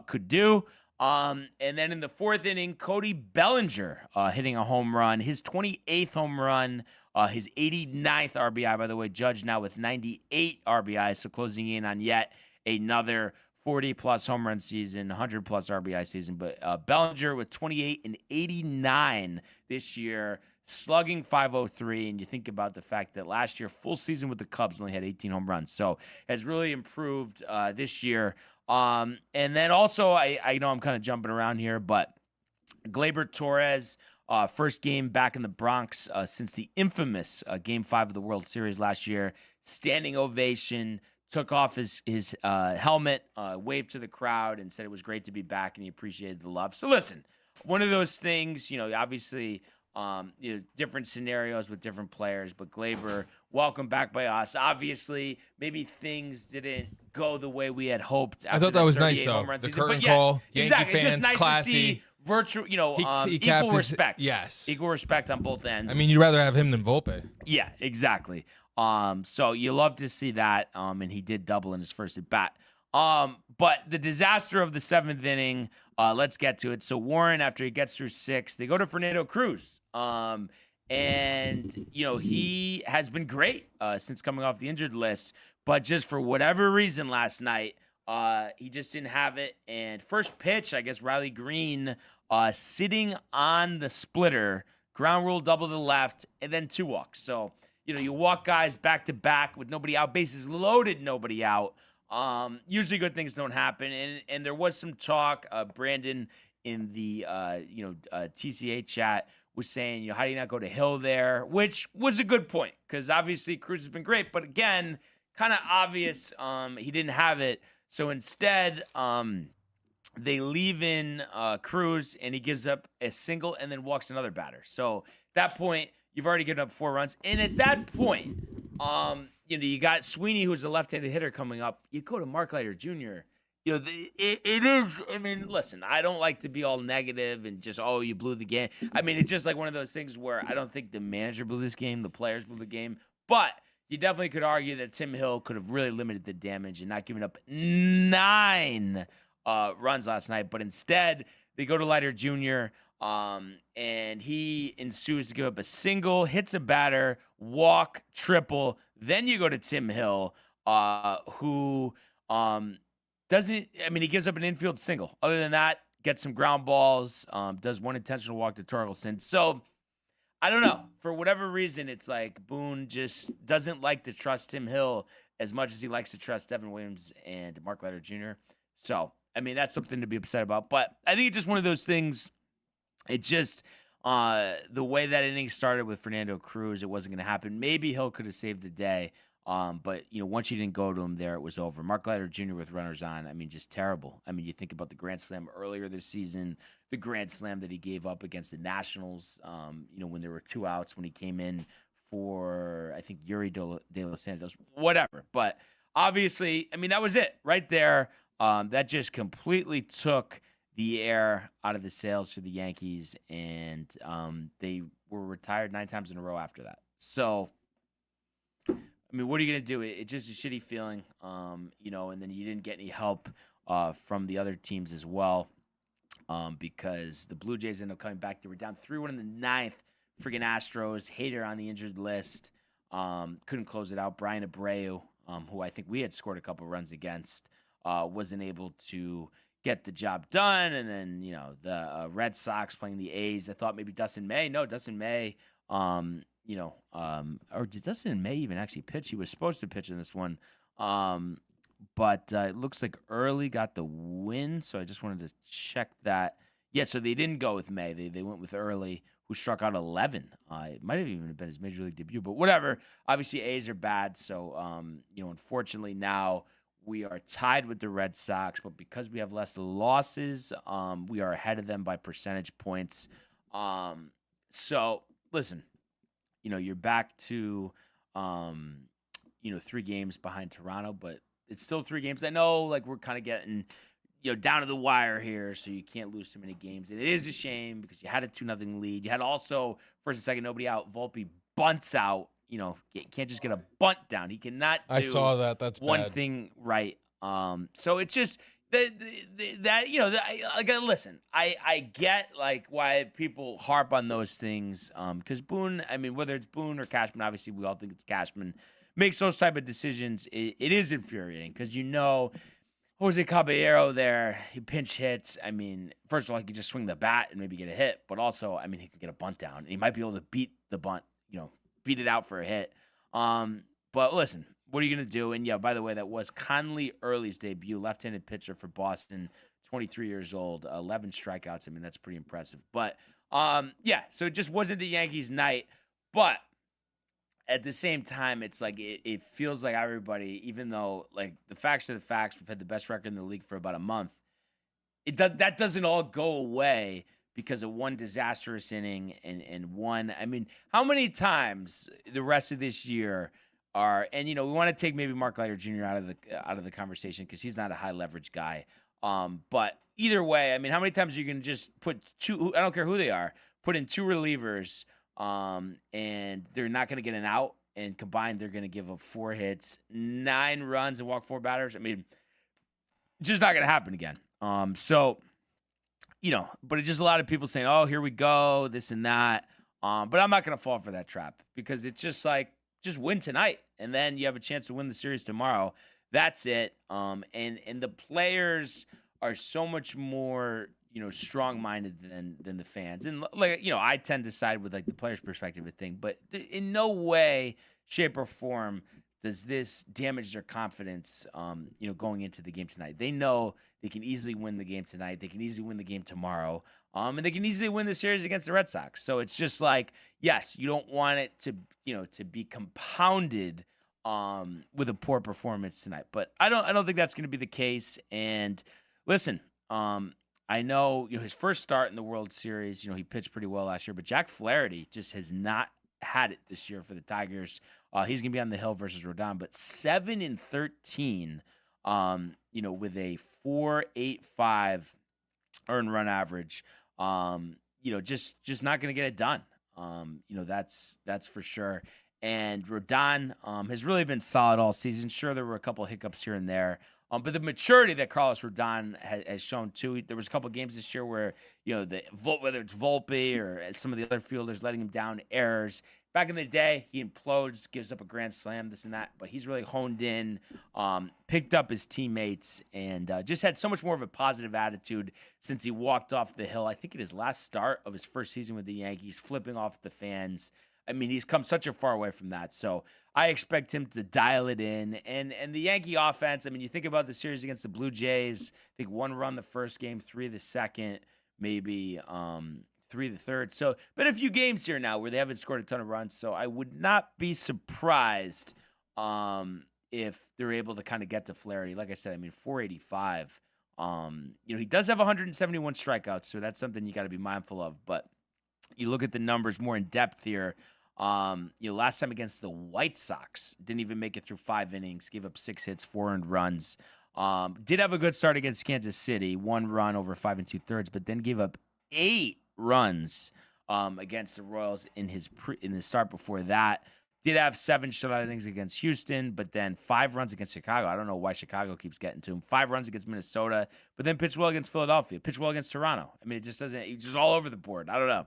A: could do. And then in the 4th inning, Cody Bellinger hitting a home run, his 28th home run, his 89th RBI, by the way. Judge now with 98 RBI, so closing in on yet another 40-plus home run season, 100-plus RBI season. But Bellinger with 28 and 89 this year, slugging .503, and you think about the fact that last year, full season with the Cubs, only had 18 home runs. So has really improved this year. And then also, I know I'm kind of jumping around here, but Gleyber Torres, first game back in the Bronx since the infamous Game 5 of the World Series last year. Standing ovation, took off his helmet, waved to the crowd, and said it was great to be back, and he appreciated the love. So listen, one of those things, obviously, different scenarios with different players, but Gleyber, welcome back by us. Obviously, maybe things didn't go the way we had hoped.
G: I thought that was nice, though. The curtain call, Yankee
A: exactly.
G: fans,
A: Just nice
G: classy.
A: To see virtual,
G: he
A: equal respect.
G: Yes.
A: Equal respect on both ends.
G: I mean, you'd rather have him than Volpe.
A: Yeah, exactly. So you love to see that, and he did double in his first at bat. But the disaster of the 7th inning, let's get to it. So Warren, after he gets through 6, they go to Fernando Cruz. And he has been great since coming off the injured list, but just for whatever reason last night, he just didn't have it. And first pitch, I guess Riley Green sitting on the splitter, ground rule double to the left, and then 2 walks. So, you walk guys back to back with nobody out, bases loaded, nobody out. Usually good things don't happen. And there was some talk, Brandon in the, TCA chat was saying, how do you not go to Hill there? Which was a good point, because obviously Cruz has been great, but again, kind of obvious he didn't have it. So instead, they leave in Cruz, and he gives up a single and then walks another batter. So at that point, you've already given up 4 runs. And at that point, you got Sweeney, who's a left-handed hitter, coming up. You go to Mark Leiter Jr., it is, I mean, listen, I don't like to be all negative and just, you blew the game. I mean, it's just like one of those things where I don't think the manager blew this game, the players blew the game, but you definitely could argue that Tim Hill could have really limited the damage and not given up 9 runs last night. But instead, they go to Leiter Jr., and he ensues to give up a single, hits a batter, walk, triple. Then you go to Tim Hill, who he gives up an infield single. Other than that, gets some ground balls, does 1 intentional walk to Torkelson. So, I don't know. For whatever reason, it's like Boone just doesn't like to trust Tim Hill as much as he likes to trust Devin Williams and Mark Leiter Jr. So, I mean, that's something to be upset about. But I think it's just one of those things. It just, the way that inning started with Fernando Cruz, it wasn't going to happen. Maybe Hill could have saved the day. But, once you didn't go to him there, it was over. Mark Leiter Jr. with runners on, I mean, just terrible. I mean, you think about the grand slam earlier this season, the grand slam that he gave up against the Nationals, when there were 2 outs when he came in for, I think, Yuri De Los Santos, whatever. But obviously, I mean, that was it right there. That just completely took the air out of the sails for the Yankees, and they were retired 9 times in a row after that. So, I mean, what are you going to do? It's just a shitty feeling, and then you didn't get any help from the other teams as well, because the Blue Jays ended up coming back. They were down 3-1 in the 9th. Friggin' Astros, Hader on the injured list, couldn't close it out. Brian Abreu, who I think we had scored a couple runs against, wasn't able to get the job done. And then, the Red Sox playing the A's. I thought maybe Dustin May. No, Dustin May, or did Dustin May even actually pitch? He was supposed to pitch in this one. but it looks like Early got the win, so I just wanted to check that. Yeah, so they didn't go with May. They went with Early, who struck out 11. It might have even been his major league debut, but whatever. Obviously, A's are bad, so unfortunately now we are tied with the Red Sox, but because we have less losses, we are ahead of them by percentage points. So listen, you're back to 3 games behind Toronto, but it's still 3 games. I know, we're kind of getting down to the wire here, so you can't lose too many games. It is a shame because you had a 2-0 lead. You had also, first and second, nobody out. Volpe bunts out. You can't just get a bunt down. He cannot do
G: I saw that. That's
A: one
G: bad.
A: thing right. So it's just listen, I get why people harp on those things. Because Boone, whether it's Boone or Cashman, obviously we all think it's Cashman, makes those type of decisions. It is infuriating because Jose Caballero there, he pinch hits. First of all, he can just swing the bat and maybe get a hit, but also, he can get a bunt down, and he might be able to beat the bunt, beat it out for a hit. But listen, what are you going to do? And yeah, by the way, that was Conley Early's debut, left-handed pitcher for Boston, 23 years old, 11 strikeouts. That's pretty impressive. But so it just wasn't the Yankees' night, but at the same time, it's it feels like everybody, even though the facts are the facts, we've had the best record in the league for about a month. That doesn't all go away because of one disastrous inning and one. How many times the rest of this year are, and we want to take maybe Mark Leiter Jr. out of the conversation because he's not a high leverage guy. But either way, how many times are you going to just put 2? I don't care who they are. Put in 2 relievers. And they're not going to get an out, and combined they're going to give up 4 hits, 9 runs, and walk 4 batters. Just not going to happen again. But it's just a lot of people saying, "Oh, here we go, this and that." But I'm not going to fall for that trap because it's just just win tonight, and then you have a chance to win the series tomorrow. That's it. And the players are so much more strong-minded than the fans. And I tend to side with the player's perspective of thing, but in no way, shape, or form does this damage their confidence going into the game tonight. They know they can easily win the game tonight. They can easily win the game tomorrow. And they can easily win the series against the Red Sox. So it's just yes, you don't want it to be compounded with a poor performance tonight. But I don't think that's going to be the case. And listen, I know, his first start in the World Series, he pitched pretty well last year, but Jack Flaherty just has not had it this year for the Tigers. He's going to be on the hill versus Rodon, but 7-13, with a 4.85 earned run average, just not going to get it done. That's for sure. And Rodon has really been solid all season. Sure, there were a couple of hiccups here and there. But the maturity that Carlos Rodon has shown too. There was a couple of games this year where whether it's Volpe or some of the other fielders letting him down, errors. Back in the day, he implodes, gives up a grand slam, this and that. But he's really honed in, picked up his teammates, and just had so much more of a positive attitude since he walked off the hill. I think in his last start of his first season with the Yankees, flipping off the fans. He's come such a far away from that. So I expect him to dial it in. And the Yankee offense, you think about the series against the Blue Jays, I think 1 run the first game, 3 the second, maybe 3 the third. So been a few games here now where they haven't scored a ton of runs. So I would not be surprised if they're able to kind of get to Flaherty. Like I said, 485. He does have 171 strikeouts, so that's something you got to be mindful of. But you look at the numbers more in depth here. Last time against the White Sox, didn't even make it through 5 innings, gave up 6 hits, 4 earned runs. Did have a good start against Kansas City, 1 run over 5 2/3, but then gave up 8 runs against the Royals in his start before that. Did have 7 shutout innings against Houston, but then 5 runs against Chicago. I don't know why Chicago keeps getting to him. 5 runs against Minnesota, but then pitched well against Philadelphia, pitched well against Toronto. It just doesn't. He's just all over the board. I don't know.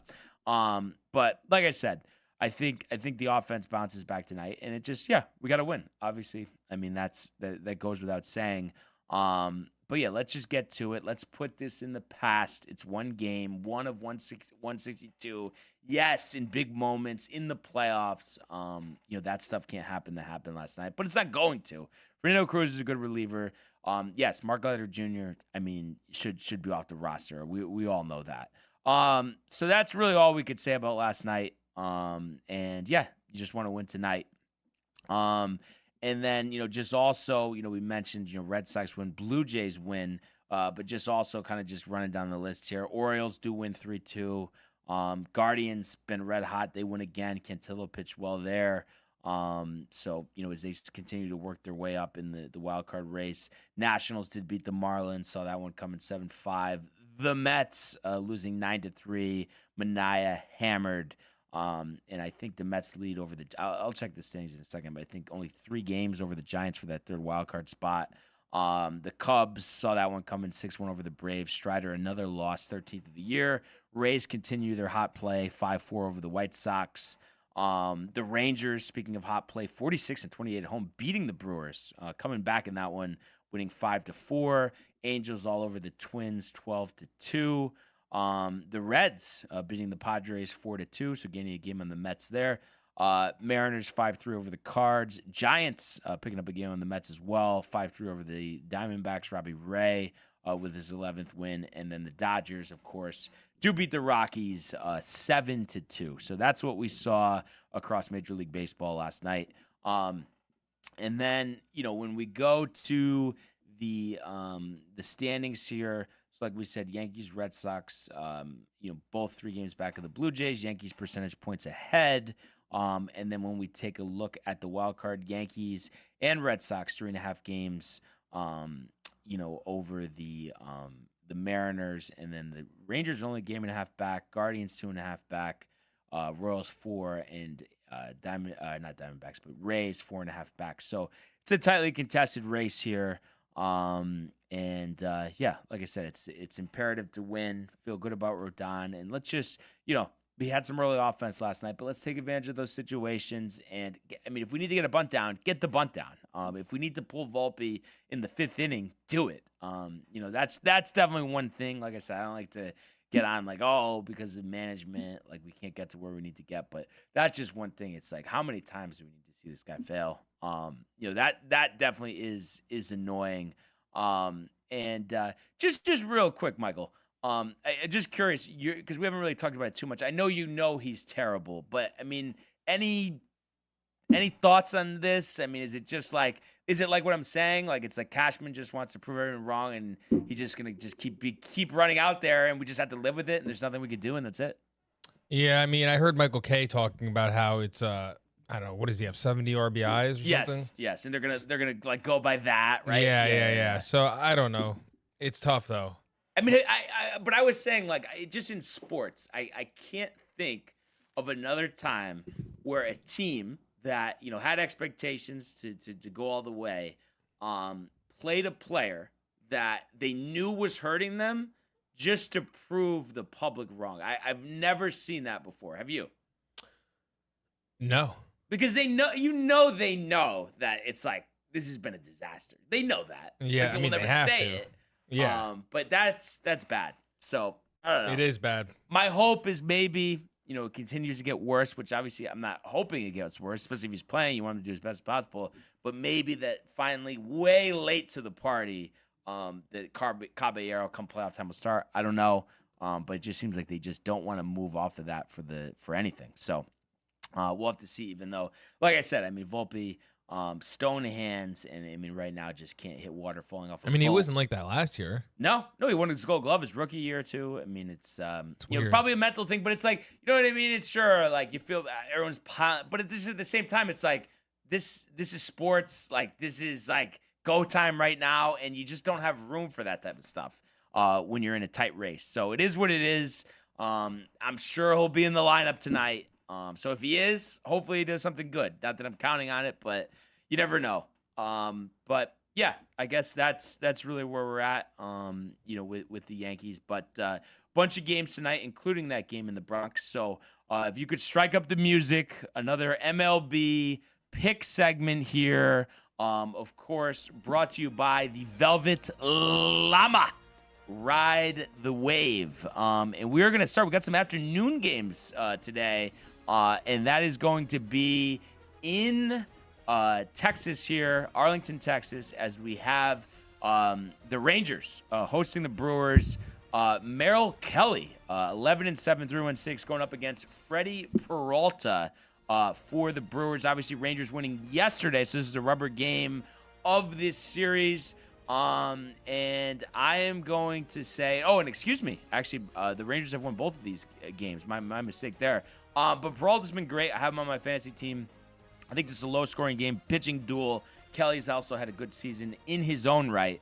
A: But like I said, I think the offense bounces back tonight, and it just we got to win. Obviously, that goes without saying. But yeah, let's just get to it. Let's put this in the past. It's one game, 1 of 162. Yes, in big moments in the playoffs. That stuff can't happen that happened last night, but it's not going to Fernando Cruz is a good reliever. Yes, Mark Leiter Jr., should be off the roster. We all know that. So that's really all we could say about last night. And yeah, you just want to win tonight. And then, just also, we mentioned, Red Sox win, Blue Jays win, but just also kind of just running down the list here. Orioles do win 3-2. Guardians been red hot. They win again. Cantillo pitched well there. So, as they continue to work their way up in the wild card race, Nationals did beat the Marlins. Saw that one coming 7-5. The Mets losing 9-3. Manaea hammered. And I think the Mets lead over I'll check the standings in a second, but I think only 3 games over the Giants for that third wild card spot. The Cubs saw that one coming 6-1 over the Braves. Strider, another loss, 13th of the year. Rays continue their hot play, 5-4 over the White Sox. The Rangers, speaking of hot play, 46-28 at home, beating the Brewers, coming back in that one, winning 5-4. Angels all over the Twins, 12-2. The Reds beating the Padres 4-2, so gaining a game on the Mets there. Mariners 5-3 over the Cards. Giants picking up a game on the Mets as well, 5-3 over the Diamondbacks. Robbie Ray with his 11th win, and then the Dodgers, of course, do beat the Rockies 7-2. So that's what we saw across Major League Baseball last night. And then when we go to the standings here, so like we said, Yankees, Red Sox, both 3 games back of the Blue Jays. Yankees percentage points ahead. And then when we take a look at the wild card, Yankees and Red Sox, 3.5 games, over the Mariners, and then the Rangers only a game and a half back, Guardians 2.5 back, Royals 4, and not Diamondbacks, but Rays 4.5 back. So it's a tightly contested race here. Like I said, it's imperative to win, feel good about Rodon, and let's just, we had some early offense last night, but let's take advantage of those situations. And if we need to get a bunt down, get the bunt down. If we need to pull Volpe in the 5th inning, do it. That's definitely one thing. Like I said, I don't like to get on because of management, we can't get to where we need to get, but that's just one thing. It's how many times do we need to see this guy fail? That definitely is annoying. Just real quick, Michael, I'm just curious, because we haven't really talked about it too much. I know he's terrible, but any thoughts on this? Is it just is it like what I'm saying? It's Cashman just wants to prove everyone wrong, and he's just gonna keep running out there, and we just have to live with it, and there's nothing we can do, and that's it.
G: Yeah, I heard Michael Kay talking about how it's I don't know, what does he have, 70 RBIs or something? Yes,
A: and they're gonna go by that, right?
G: Yeah. So I don't know. It's tough though.
A: But I was saying, just in sports, I can't think of another time where a team that had expectations to go all the way, played a player that they knew was hurting them just to prove the public wrong. I've never seen that before. Have you?
G: No.
A: Because they know that it's this has been a disaster. They know that.
G: Yeah,
A: they will never say it.
G: Yeah.
A: But that's bad. So I don't know.
G: It is bad.
A: My hope is maybe, it continues to get worse, which obviously I'm not hoping it gets worse, especially if he's playing. You want him to do as best as possible. But maybe that finally, way late to the party, that Caballero come playoff time will start. I don't know. But it just seems like they just don't want to move off of that for anything. So we'll have to see, even though, like I said, Volpe, stone hands, and right now just can't hit water falling off.
G: He wasn't like that last year.
A: No, he won his Gold Glove his rookie year too. It's probably a mental thing, but it's It's sure, you feel everyone's piling, but it's just at the same time, it's this is sports. This is go time right now, and you just don't have room for that type of stuff when you're in a tight race. So it is what it is. I'm sure he'll be in the lineup tonight. So if he is, hopefully he does something good. Not that I'm counting on it, but you never know. But yeah, I guess that's really where we're at, with the Yankees. But bunch of games tonight, including that game in the Bronx. So if you could strike up the music, another MLB pick segment here. Of course, brought to you by the Velvet Llama. Ride the wave. And we're going to start. We got some afternoon games today. And that is going to be in Texas here, Arlington, Texas, as we have the Rangers hosting the Brewers. Merrill Kelly, 11-7, 3-1-6, going up against Freddie Peralta for the Brewers. Obviously, Rangers winning yesterday, so this is a rubber game of this series. And I am going to say, and excuse me, actually, the Rangers have won both of these games. My mistake there. But Peralta's been great. I have him on my fantasy team. I think this is a low-scoring game, pitching duel. Kelly's also had a good season in his own right.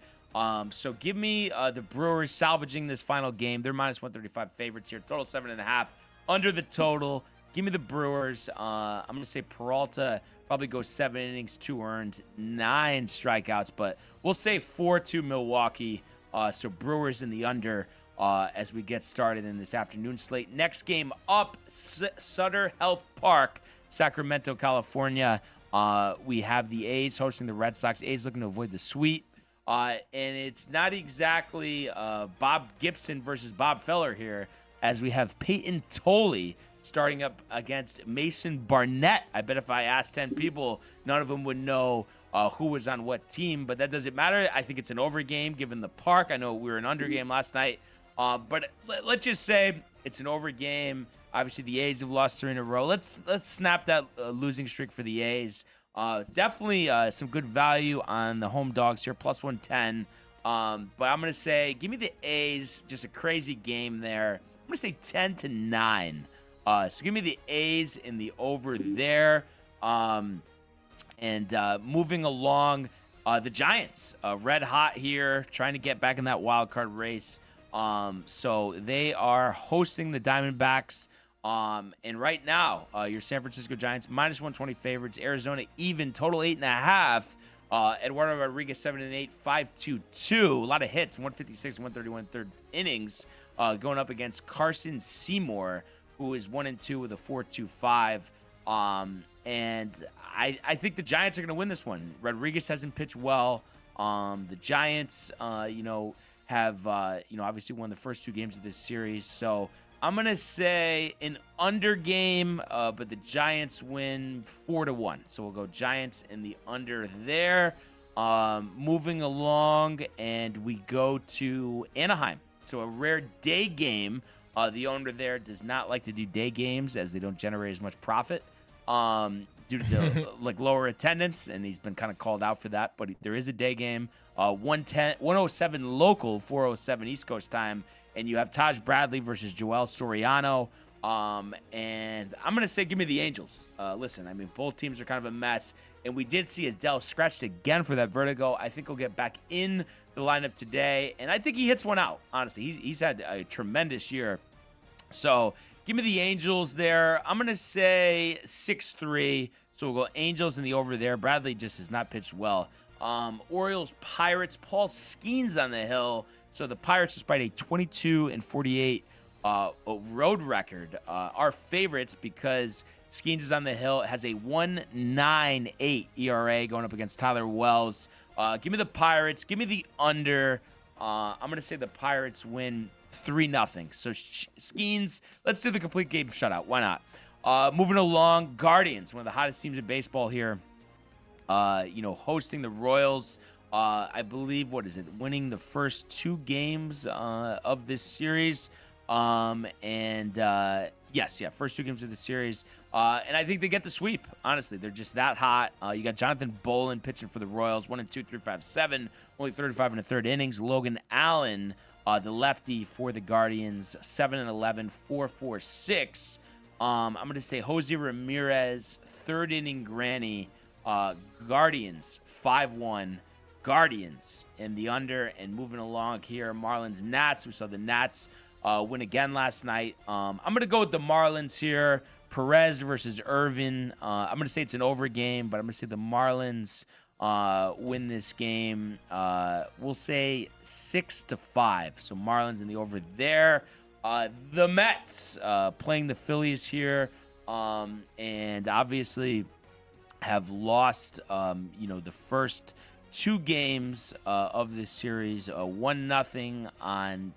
A: So give me the Brewers salvaging this final game. They're minus 135 favorites here. Total 7.5 under the total. Give me the Brewers. I'm going to say Peralta probably goes 7 innings, 2 earned, 9 strikeouts, but we'll say 4-2 Milwaukee. So Brewers in the under as we get started in this afternoon slate. Next game up, Sutter Health Park, Sacramento, California. We have the A's hosting the Red Sox. A's looking to avoid the sweep. And it's not exactly Bob Gibson versus Bob Feller here, as we have Peyton Tolley starting up against Mason Barnett. I bet if I asked 10 people, none of them would know who was on what team, but that doesn't matter. I think it's an over game given the park. I know we were an under game last night, but let's just say it's an over game. Obviously, the A's have lost 3 in a row. Let's snap that losing streak for the A's. Definitely some good value on the home dogs here, plus 110. But I'm going to say, give me the A's, just a crazy game there. I'm going to say 10-9. So give me the A's in the over there. And moving along, the Giants, red hot here, trying to get back in that wild card race. So they are hosting the Diamondbacks. And right now, your San Francisco Giants, minus 120 favorites. Arizona even, total 8.5. Eduardo Rodriguez, 7-8, 5.22. A lot of hits, 156 and 131 third innings, going up against Carson Seymour, who is 1-2 with a 4.25. And I think the Giants are going to win this one. Rodriguez hasn't pitched well. The Giants, have obviously won the first 2 games of this series. So I'm going to say an under game, but the Giants win 4-1. So we'll go Giants in the under there. Moving along, and we go to Anaheim. So a rare day game. The owner there does not like to do day games as they don't generate as much profit due to the lower attendance, and he's been kind of called out for that. But there is a day game, 107 local, 407 East Coast time. And you have Taj Bradley versus Joel Soriano. And I'm going to say give me the Angels. Listen, I mean, both teams are kind of a mess. And we did see Adele scratched again for that vertigo. I think he'll get back in the lineup today. And I think he hits one out, honestly. He's had a tremendous year. So give me the Angels there. I'm going to say 6-3. So we'll go Angels in the over there. Bradley just has not pitched well. Orioles, Pirates, Paul Skeens on the hill. So the Pirates, despite a 22-48 road record, are favorites because Skeens is on the hill. It has a 1.98 ERA going up against Tyler Wells. Give me the Pirates. Give me the under. I'm going to say the Pirates win 3-0. So Skeens, let's do the complete game shutout. Why not? Moving along, Guardians, one of the hottest teams in baseball here. Hosting the Royals. I believe, winning the first 2 games of this series. First 2 games of the series. And I think they get the sweep, honestly. They're just that hot. You got Jonathan Bolin pitching for the Royals, 1-2, 3.57, only 35 in the third innings. Logan Allen, the lefty for the Guardians, 7-11, 4.46. I'm going to say Jose Ramirez, third inning granny. Guardians, 5-1. Guardians in the under. And moving along here, Marlins Nats. We saw the Nats win again last night. I'm going to go with the Marlins here. Perez versus Irvin. I'm going to say it's an over game, but I'm going to say the Marlins win this game. We'll say 6-5. So Marlins in the over there. The Mets playing the Phillies here. And obviously have lost, the first 2 games of this series. 1-0 on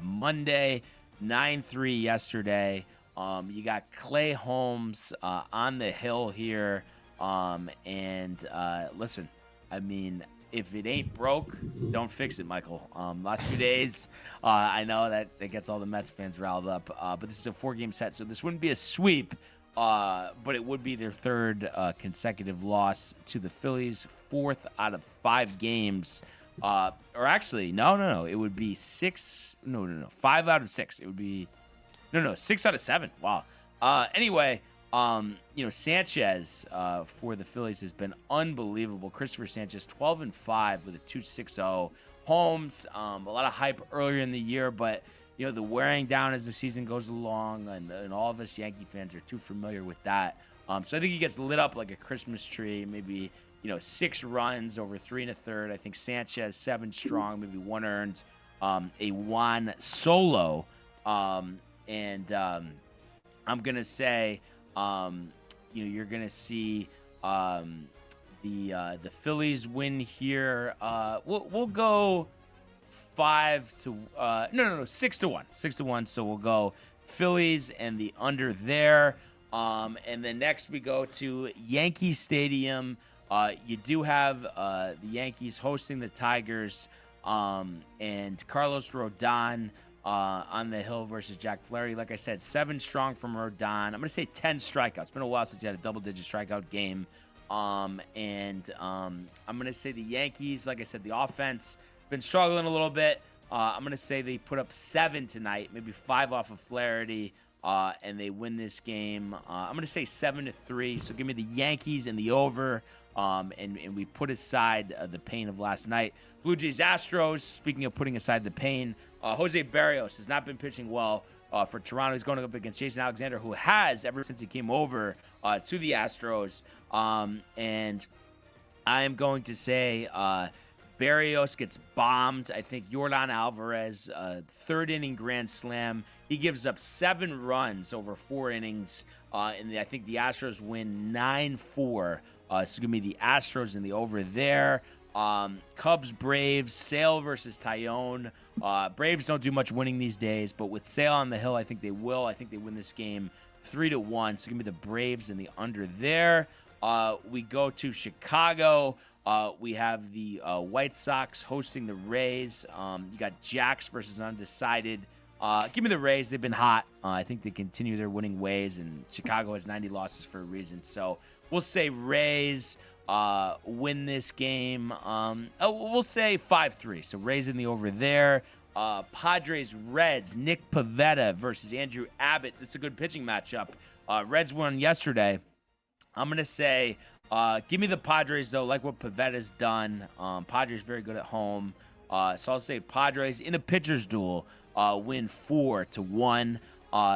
A: Monday, 9-3 yesterday. You got Clay Holmes on the hill here Listen, I mean, if it ain't broke, don't fix it, Michael. Last 2 days, I know that gets all the Mets fans riled up, but this is a 4-game set, so this wouldn't be a sweep, but it would be their third consecutive loss to the Phillies, 4th out of 5 games. Or actually, no. It would be 5 out of 6. It would be 6 out of 7. Wow. Anyway, Sanchez for the Phillies has been unbelievable. Christopher Sanchez, 12-5 with a 2.60. Holmes, a lot of hype earlier in the year, but the wearing down as the season goes along, and all of us Yankee fans are too familiar with that. So I think he gets lit up like a Christmas tree. Maybe 6 runs over 3 1/3. I think Sanchez 7 strong, maybe 1 earned, a Juan solo, and I'm gonna say, you're gonna see the Phillies win here. We'll go 6-1, 6-1. So we'll go Phillies and the under there. And then next we go to Yankee Stadium. You do have the Yankees hosting the Tigers, and Carlos Rodon on the hill versus Jack Flaherty. Like I said, 7 strong from Rodon. I'm going to say 10 strikeouts. It's been a while since he had a double-digit strikeout game. I'm going to say the Yankees, like I said, the offense been struggling a little bit. I'm going to say they put up 7 tonight, maybe 5 off of Flaherty, and they win this game. I'm going to say 7-3. So give me the Yankees and the over. And we put aside the pain of last night. Blue Jays Astros, speaking of putting aside the pain, Jose Barrios has not been pitching well for Toronto. He's going up against Jason Alexander, who has ever since he came over to the Astros. And I am going to say Barrios gets bombed. I think Yordan Alvarez, 3rd inning grand slam. He gives up 7 runs over 4 innings. And I think the Astros win 9-4. So give me the Astros and the over there. Cubs, Braves, Sale versus Tyone. Braves don't do much winning these days, but with Sale on the hill, I think they will. I think they win this game 3-1. So give me the Braves and the under there. We go to Chicago. We have the White Sox hosting the Rays. You got Jacks versus undecided. Give me the Rays. They've been hot. I think they continue their winning ways, and Chicago has 90 losses for a reason. So we'll say Rays win this game. We'll say 5-3. So Rays in the over there. Padres, Reds, Nick Pivetta versus Andrew Abbott. This is a good pitching matchup. Reds won yesterday. I'm going to say, give me the Padres, though, like what Pivetta's done. Padres very good at home. So I'll say Padres in a pitcher's duel. Win 4-1.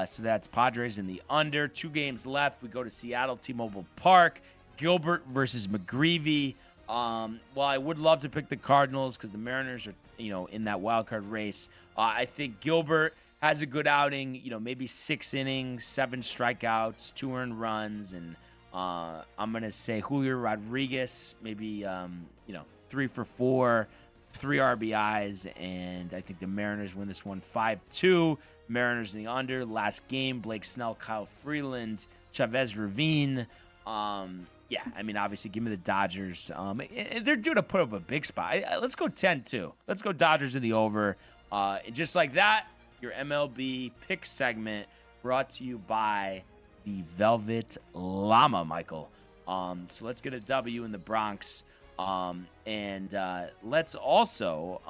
A: So that's Padres in the under. 2 games left. We go to Seattle, T-Mobile Park. Gilbert versus McGreevy. Well, I would love to pick the Cardinals because the Mariners are, in that wild card race. I think Gilbert has a good outing. Maybe 6 innings, 7 strikeouts, 2 earned runs, and I'm gonna say Julio Rodriguez, maybe 3 for 4. 3 RBIs, and I think the Mariners win this one 5-2. Mariners in the under. Last game, Blake Snell, Kyle Freeland, Chavez Ravine. Obviously, give me the Dodgers. They're due to put up a big spot. Let's go 10-2. Let's go Dodgers in the over. And just like that, your MLB pick segment brought to you by the Velvet Llama, Michael. So let's get a W in the Bronx. And let's also,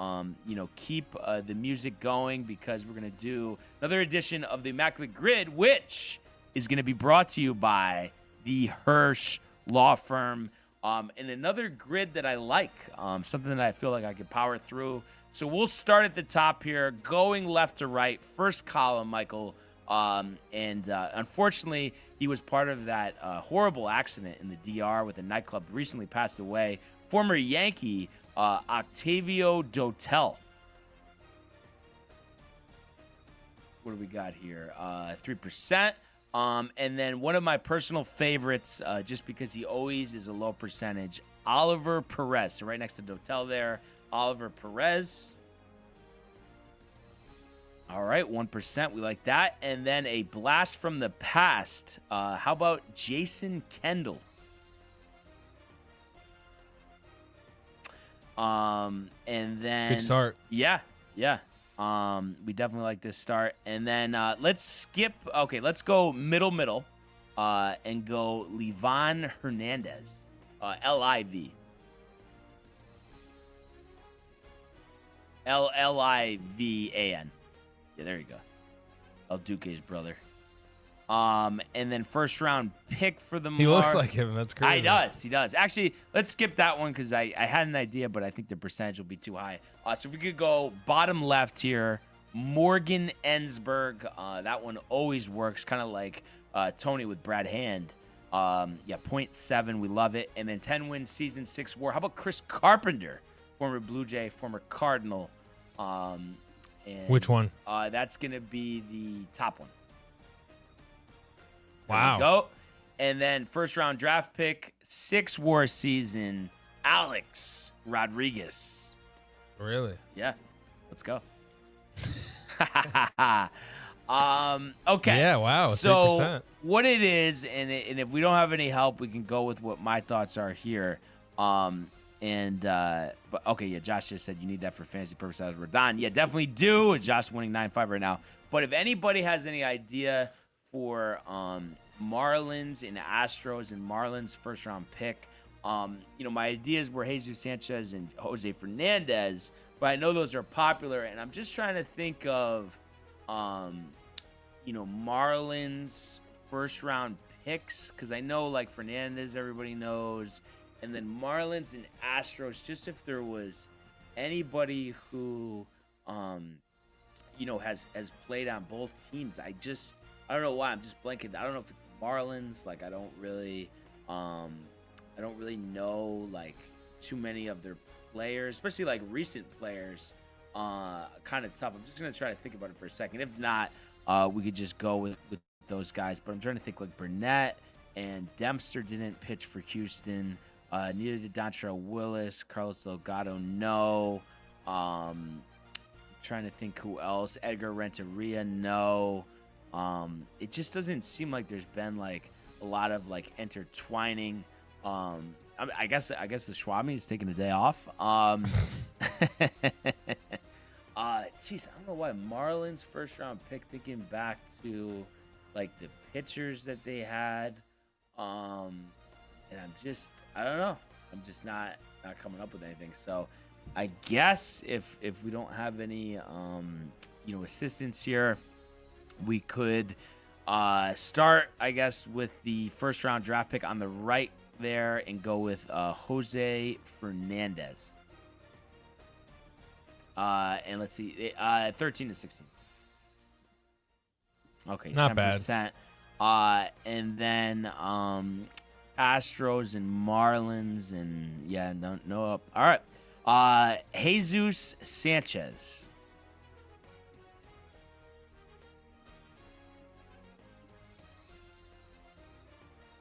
A: keep the music going because we're going to do another edition of the Immaculate Grid, which is going to be brought to you by the Hirsch Law Firm. And another grid that I like, something that I feel like I could power through. So we'll start at the top here, going left to right. First column, Michael. Unfortunately, he was part of that horrible accident in the DR with a nightclub, recently passed away. Former Yankee Octavio Dotel. What do we got here? 3%. And then one of my personal favorites, just because he always is a low percentage, Oliver Perez. So right next to Dotel there, Oliver Perez. All right, 1%. We like that. And then a blast from the past. How about Jason Kendall? And then
G: Good start.
A: Yeah. We definitely like this start. And then let's skip. Okay, let's go middle. And go Livan Hernandez. Liv. Livan. Yeah, there you go. El Duque's brother. And then first round pick for the
G: He looks like him. That's crazy.
A: He does. Actually, let's skip that one because I had an idea, but I think the percentage will be too high. So if we could go bottom left here, Morgan Ensberg. That one always works, kind of like Tony with Brad Hand. 0.7. We love it. And then 10 wins, season 6 WAR. How about Chris Carpenter, former Blue Jay, former Cardinal? And
G: Which one?
A: That's gonna be the top one.
G: Wow.
A: There we go. And then first round draft pick, 6 WAR season, Alex Rodriguez.
G: Really?
A: Yeah. Let's go. Okay.
G: Yeah, wow.
A: So
G: 3%.
A: what it is, and if we don't have any help, we can go with what my thoughts are here. But okay, yeah, Josh just said you need that for fantasy purposes. We're done. Yeah, definitely do. Josh winning 9-5 right now. But if anybody has any idea for Marlins and Astros and Marlins first round pick, my ideas were Jesus Sanchez and Jose Fernandez, but I know those are popular, and I'm just trying to think of Marlins first round picks, because I know like Fernandez everybody knows, and then Marlins and Astros, just if there was anybody who has played on both teams. I don't know why I'm just blanking. I don't know if it's the Marlins. Like I don't really know like too many of their players, especially like recent players. Kind of tough. I'm just gonna try to think about it for a second. If not, we could just go with those guys. But I'm trying to think like Burnett and Dempster didn't pitch for Houston. Neither did Dontrelle Willis, Carlos Delgado. No. Trying to think who else. Edgar Renteria. No. It just doesn't seem like there's been like a lot of like intertwining. I guess the Schwami is taking a day off. Jeez, I don't know why Marlins first round pick. Thinking back to like the pitchers that they had, and I don't know. I'm just not coming up with anything. So I guess if we don't have any assistance here, we could start, I guess, with the first round draft pick on the right there and go with Jose Fernandez. And let's see, 13 to 16. Okay,
G: not
A: 10%.
G: bad.
A: And then Astros and Marlins and no up. All right, Jesus Sanchez.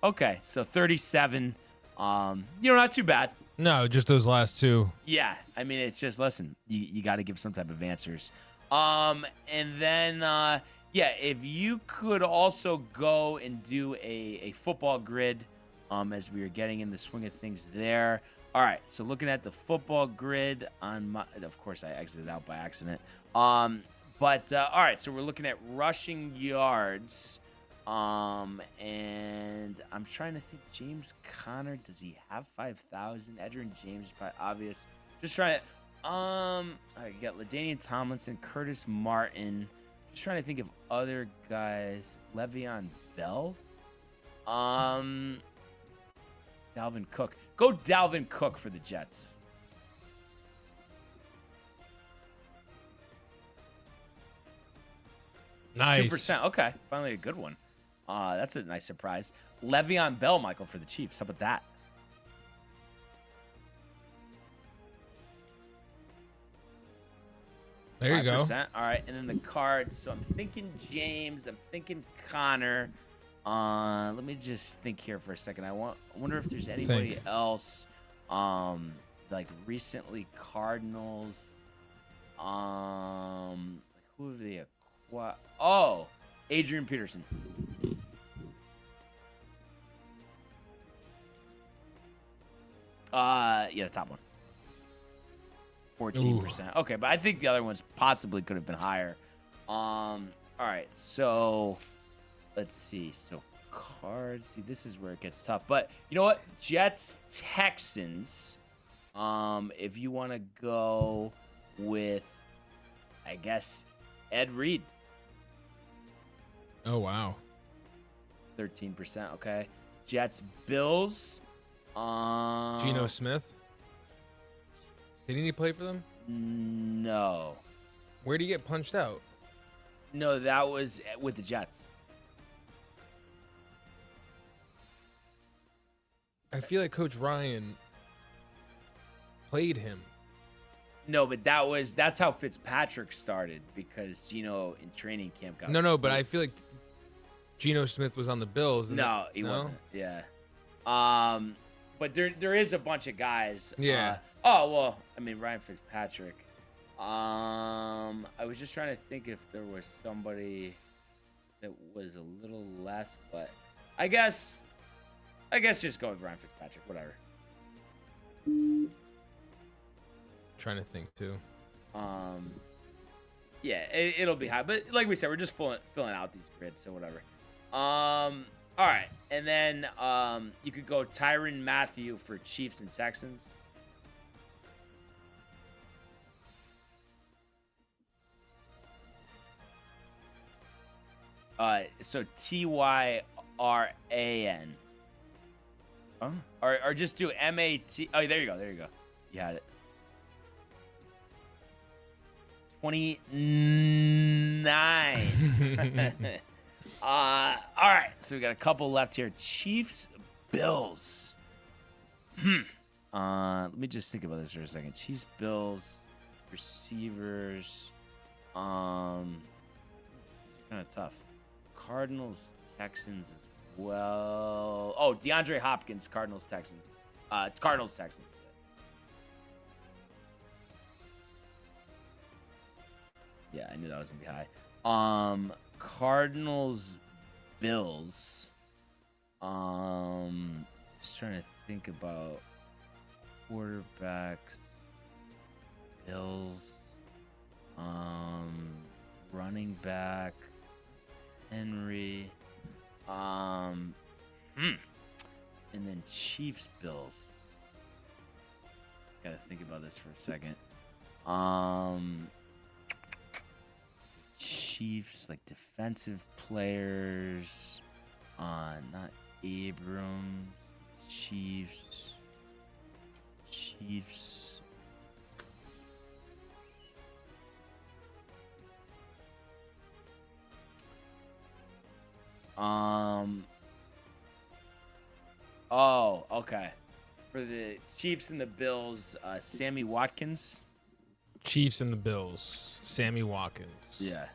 A: Okay, so 37. Not too bad.
G: No, just those last two.
A: Yeah, I mean, it's just, listen, you got to give some type of answers. And then, if you could also go and do a football grid as we are getting in the swing of things there. All right, so looking at the football grid of course, I exited out by accident. All right, so we're looking at rushing yards. And I'm trying to think. James Conner, does he have 5,000? Edgerrin James is probably obvious. Just trying to. I got LaDainian Tomlinson, Curtis Martin. Just trying to think of other guys. Le'Veon Bell. Dalvin Cook. Go Dalvin Cook for the Jets.
G: Nice.
A: 2%. Okay, finally a good one. That's a nice surprise. Le'Veon Bell, Michael, for the Chiefs. How about that?
G: There you
A: 5%.
G: go.
A: All right, and then the cards. So I'm thinking James. I'm thinking Connor. Let me just think here for a second. I wonder if there's anybody else, like recently Cardinals. Who have they acquired? Oh, Adrian Peterson. The top one. 14%. Okay, but I think the other ones possibly could have been higher. All right, so let's see. So cards. See, this is where it gets tough. But you know what? Jets, Texans. If you want to go with, I guess, Ed Reed.
G: Oh, wow.
A: 13%. Okay. Jets, Bills.
G: Geno Smith. Didn't he play for them?
A: No.
G: Where did he get punched out?
A: No, that was with the Jets.
G: I feel like Coach Ryan played him.
A: No, but that's how Fitzpatrick started because Geno in training camp got.
G: No, but I feel like Geno Smith was on the Bills.
A: No, he wasn't. Yeah. But there is a bunch of guys.
G: Yeah.
A: Ryan Fitzpatrick. I was just trying to think if there was somebody that was a little less, but I guess just go with Ryan Fitzpatrick. Whatever.
G: Trying to think too.
A: Yeah, it'll be high, but like we said, we're just filling out these grids, so whatever. All right, and then you could go Tyrann Mathieu for Chiefs and Texans. So Tyran. Huh? Or just do MAT. Oh, there you go. You had it. 29. All right, so we got a couple left here. Chiefs, Bills. Let me just think about this for a second. Chiefs, Bills, receivers. It's kind of tough. Cardinals, Texans as well. Oh, DeAndre Hopkins, Cardinals, Texans. Cardinals, Texans. Yeah, I knew that was gonna be high. Cardinals, Bills. Just trying to think about quarterbacks. Bills. Running back. Henry. And then Chiefs, Bills. Gotta think about this for a second. Chiefs, like defensive players. Not Abrams. Chiefs. Oh, okay. For the Chiefs and the Bills, Sammy Watkins.
G: Chiefs and the Bills. Sammy Watkins.
A: Yeah.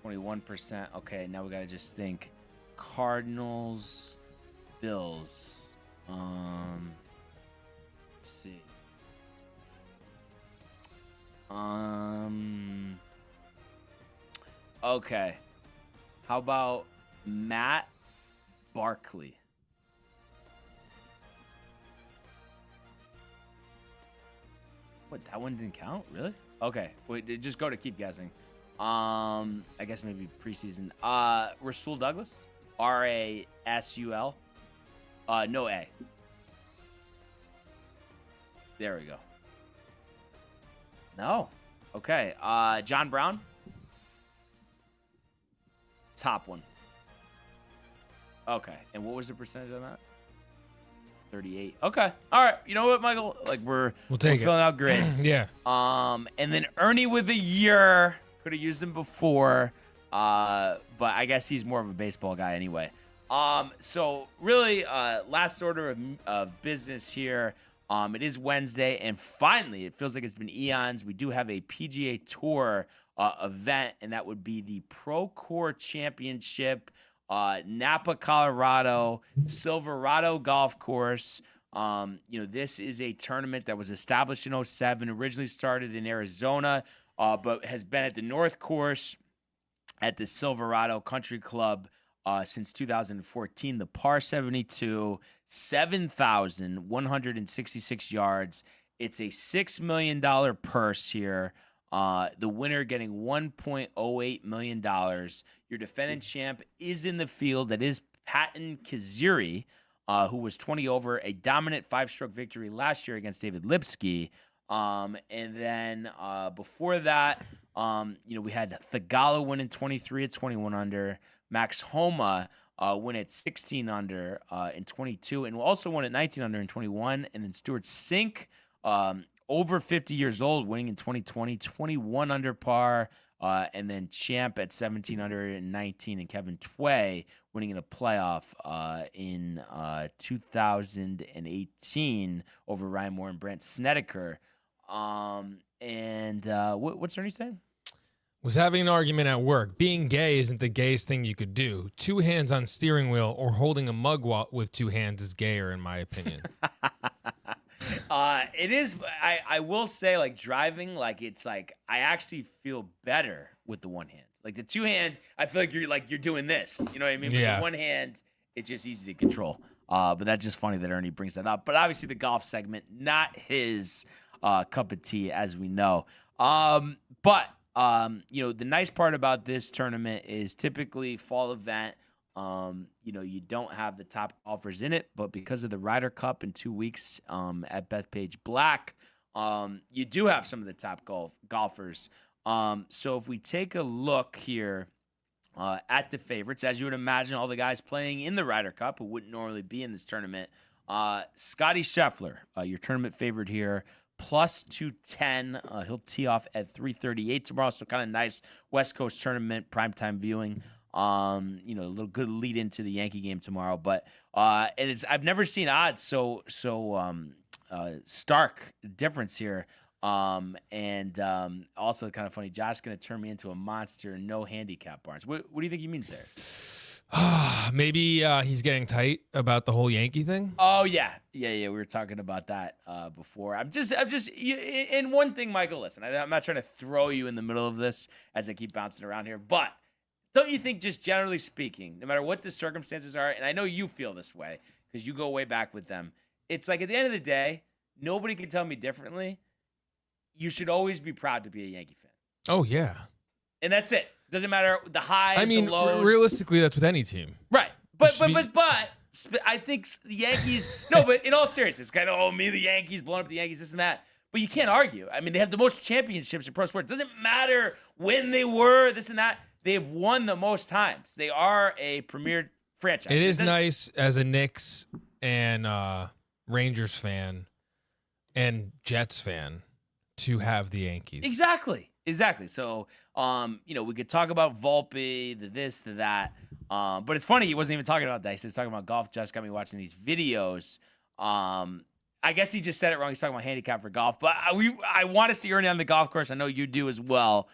A: 21%. Okay, now we gotta just think. Cardinals, Bills. Let's see. Okay. How about Matt Barkley? What, that one didn't count? Really? Okay. Wait, just go to keep guessing. I guess maybe preseason. Rasul Douglas? Rasul? No A. There we go. No. Okay. John Brown? Top one. Okay. And what was the percentage on that? 38. Okay. All right. You know what, Michael? Like we're filling out grids.
G: Yeah.
A: And then Ernie with a year. Could have used him before. But I guess he's more of a baseball guy anyway. So really, last order of business here. It is Wednesday, and finally, it feels like it's been eons. We do have a PGA Tour event, and that would be the Procore Championship, Napa, Colorado, Silverado Golf Course. This is a tournament that was established in 2007, originally started in Arizona, but has been at the North Course at the Silverado Country Club since 2014. The par 72, 7,166 yards. It's a $6 million purse here. The winner getting $1.08 million. Your defending champ is in the field. That is Patton Kaziri, who was 20 over, a dominant 5-stroke victory last year against David Lipsky. And then before that, we had Thagala win in 23 at 21 under. Max Homa win at 16 under in 22, and also won at 19 under in 21. And then Stuart Sink, over 50 years old, winning in 2020, 21 under par. And then Champ at 17 under in 19, and Kevin Tway winning in a playoff in 2018 over Ryan Moore and Brent Snedeker. What's Ernie saying?
G: Was having an argument at work. Being gay isn't the gayest thing you could do. 2 hands on steering wheel or holding a mug with 2 hands is gayer, in my opinion.
A: It is. I will say, like, driving, like, it's like I actually feel better with the one hand. Like the 2 hand, I feel like you're doing this. You know what I mean?
G: Yeah.
A: With the one hand, it's just easy to control. But that's just funny that Ernie brings that up. But obviously, the golf segment, not his cup of tea, as we know. The nice part about this tournament is typically fall event. You don't have the top golfers in it, but because of the Ryder Cup in 2 weeks at Bethpage Black, you do have some of the top golfers. So if we take a look here at the favorites, as you would imagine, all the guys playing in the Ryder Cup who wouldn't normally be in this tournament, Scotty Scheffler, your tournament favorite here, plus 210. He'll tee off at 3:38 tomorrow, so kind of nice West Coast tournament primetime viewing. A little good lead into the Yankee game tomorrow, but I've never seen odds so stark difference here. Also kind of funny. Josh's gonna turn me into a monster. No handicap barns. What do you think he means there?
G: Maybe he's getting tight about the whole Yankee thing.
A: Oh yeah. We were talking about that before. I'm just. In one thing, Michael. Listen, I'm not trying to throw you in the middle of this as I keep bouncing around here, but don't you think, just generally speaking, no matter what the circumstances are, and I know you feel this way because you go way back with them, it's like at the end of the day, nobody can tell me differently. You should always be proud to be a Yankee fan.
G: Oh, yeah.
A: And that's it. Doesn't matter the highs,
G: I mean,
A: the lows.
G: realistically, that's with any team.
A: Right. But I think the Yankees, no, but in all seriousness, kind of, the Yankees, blowing up the Yankees, this and that. But you can't argue. I mean, they have the most championships in pro sports. It doesn't matter when they were, this and that. They've won the most times. They are a premier franchise.
G: It is nice as a Knicks and Rangers fan and Jets fan to have the Yankees.
A: Exactly. So, we could talk about Volpe, the this, the that. But it's funny, he wasn't even talking about that. He was talking about golf. Just got me watching these videos. I guess he just said it wrong. He's talking about handicap for golf. But I want to see Ernie on the golf course. I know you do as well.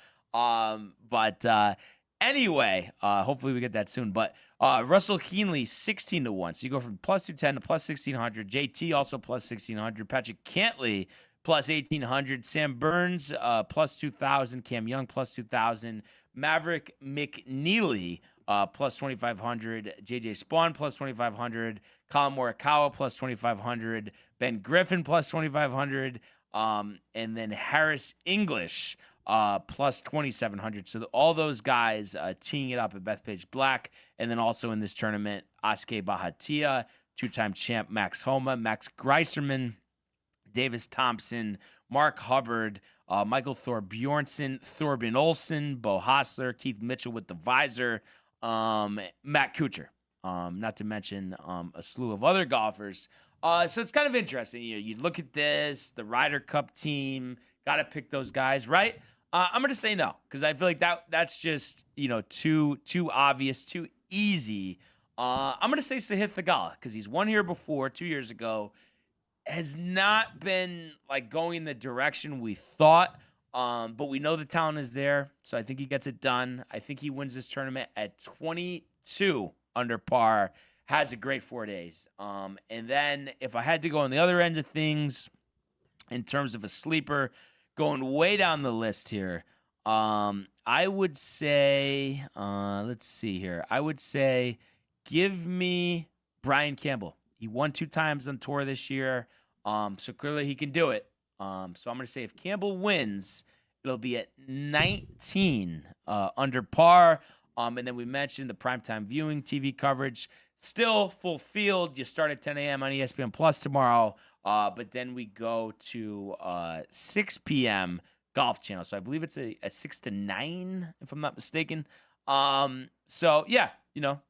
A: Anyway, hopefully we get that soon. But Russell Keenley, 16-1. So you go from plus 210 to plus 1,600. JT also plus 1,600. Patrick Cantley, plus 1,800. Sam Burns, plus 2,000. Cam Young, plus 2,000. Maverick McNeely, plus 2,500. JJ Spawn, plus 2,500. Colin Morikawa, plus 2,500. Ben Griffin, plus 2,500. And then Harris English, plus 2,700. So all those guys teeing it up at Bethpage Black. And then also in this tournament, Aske Bahatia, 2-time champ Max Homa, Max Greiserman, Davis Thompson, Mark Hubbard, Michael Thorbjornsen, Thorben Olsen, Bo Hostler, Keith Mitchell with the visor, Matt Kuchar, not to mention a slew of other golfers. So it's kind of interesting. You look at this, the Ryder Cup team, got to pick those guys, right? I'm going to say no, because I feel like that's just, too obvious, too easy. I'm going to say Sahith Theegala, because he's won here before 2 years ago, has not been like going the direction we thought, but we know the talent is there, so I think he gets it done. I think he wins this tournament at 22 under par, has a great 4 days. And then if I had to go on the other end of things in terms of a sleeper, going way down the list here, I would say, let's see here. I would say give me Brian Campbell. He won 2 times on tour this year, so clearly he can do it. So I'm going to say if Campbell wins, it'll be at 19 under par. And then we mentioned the primetime viewing TV coverage. Still full field. You start at 10 a.m. on ESPN Plus tomorrow, but then we go to 6 p.m. Golf Channel. So I believe it's a 6 to 9, if I'm not mistaken. So yeah,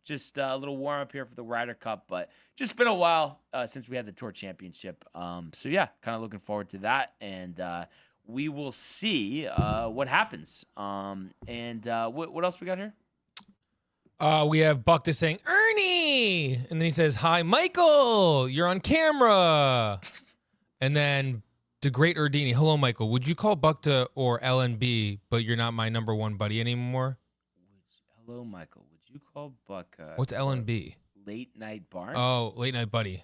A: just a little warm up here for the Ryder Cup, but just been a while since we had the Tour Championship. So yeah, kind of looking forward to that, and we will see what happens. And what else we got here?
G: We have Buckta saying, Ernie! And then he says, hi, Michael! You're on camera! And then the great Erdini, hello, Michael. Would you call Buckta or LNB, but you're not my number one buddy anymore?
A: Hello, Michael. Would you call Buckta?
G: What's LNB?
A: Late Night Barnes?
G: Oh, Late Night Buddy.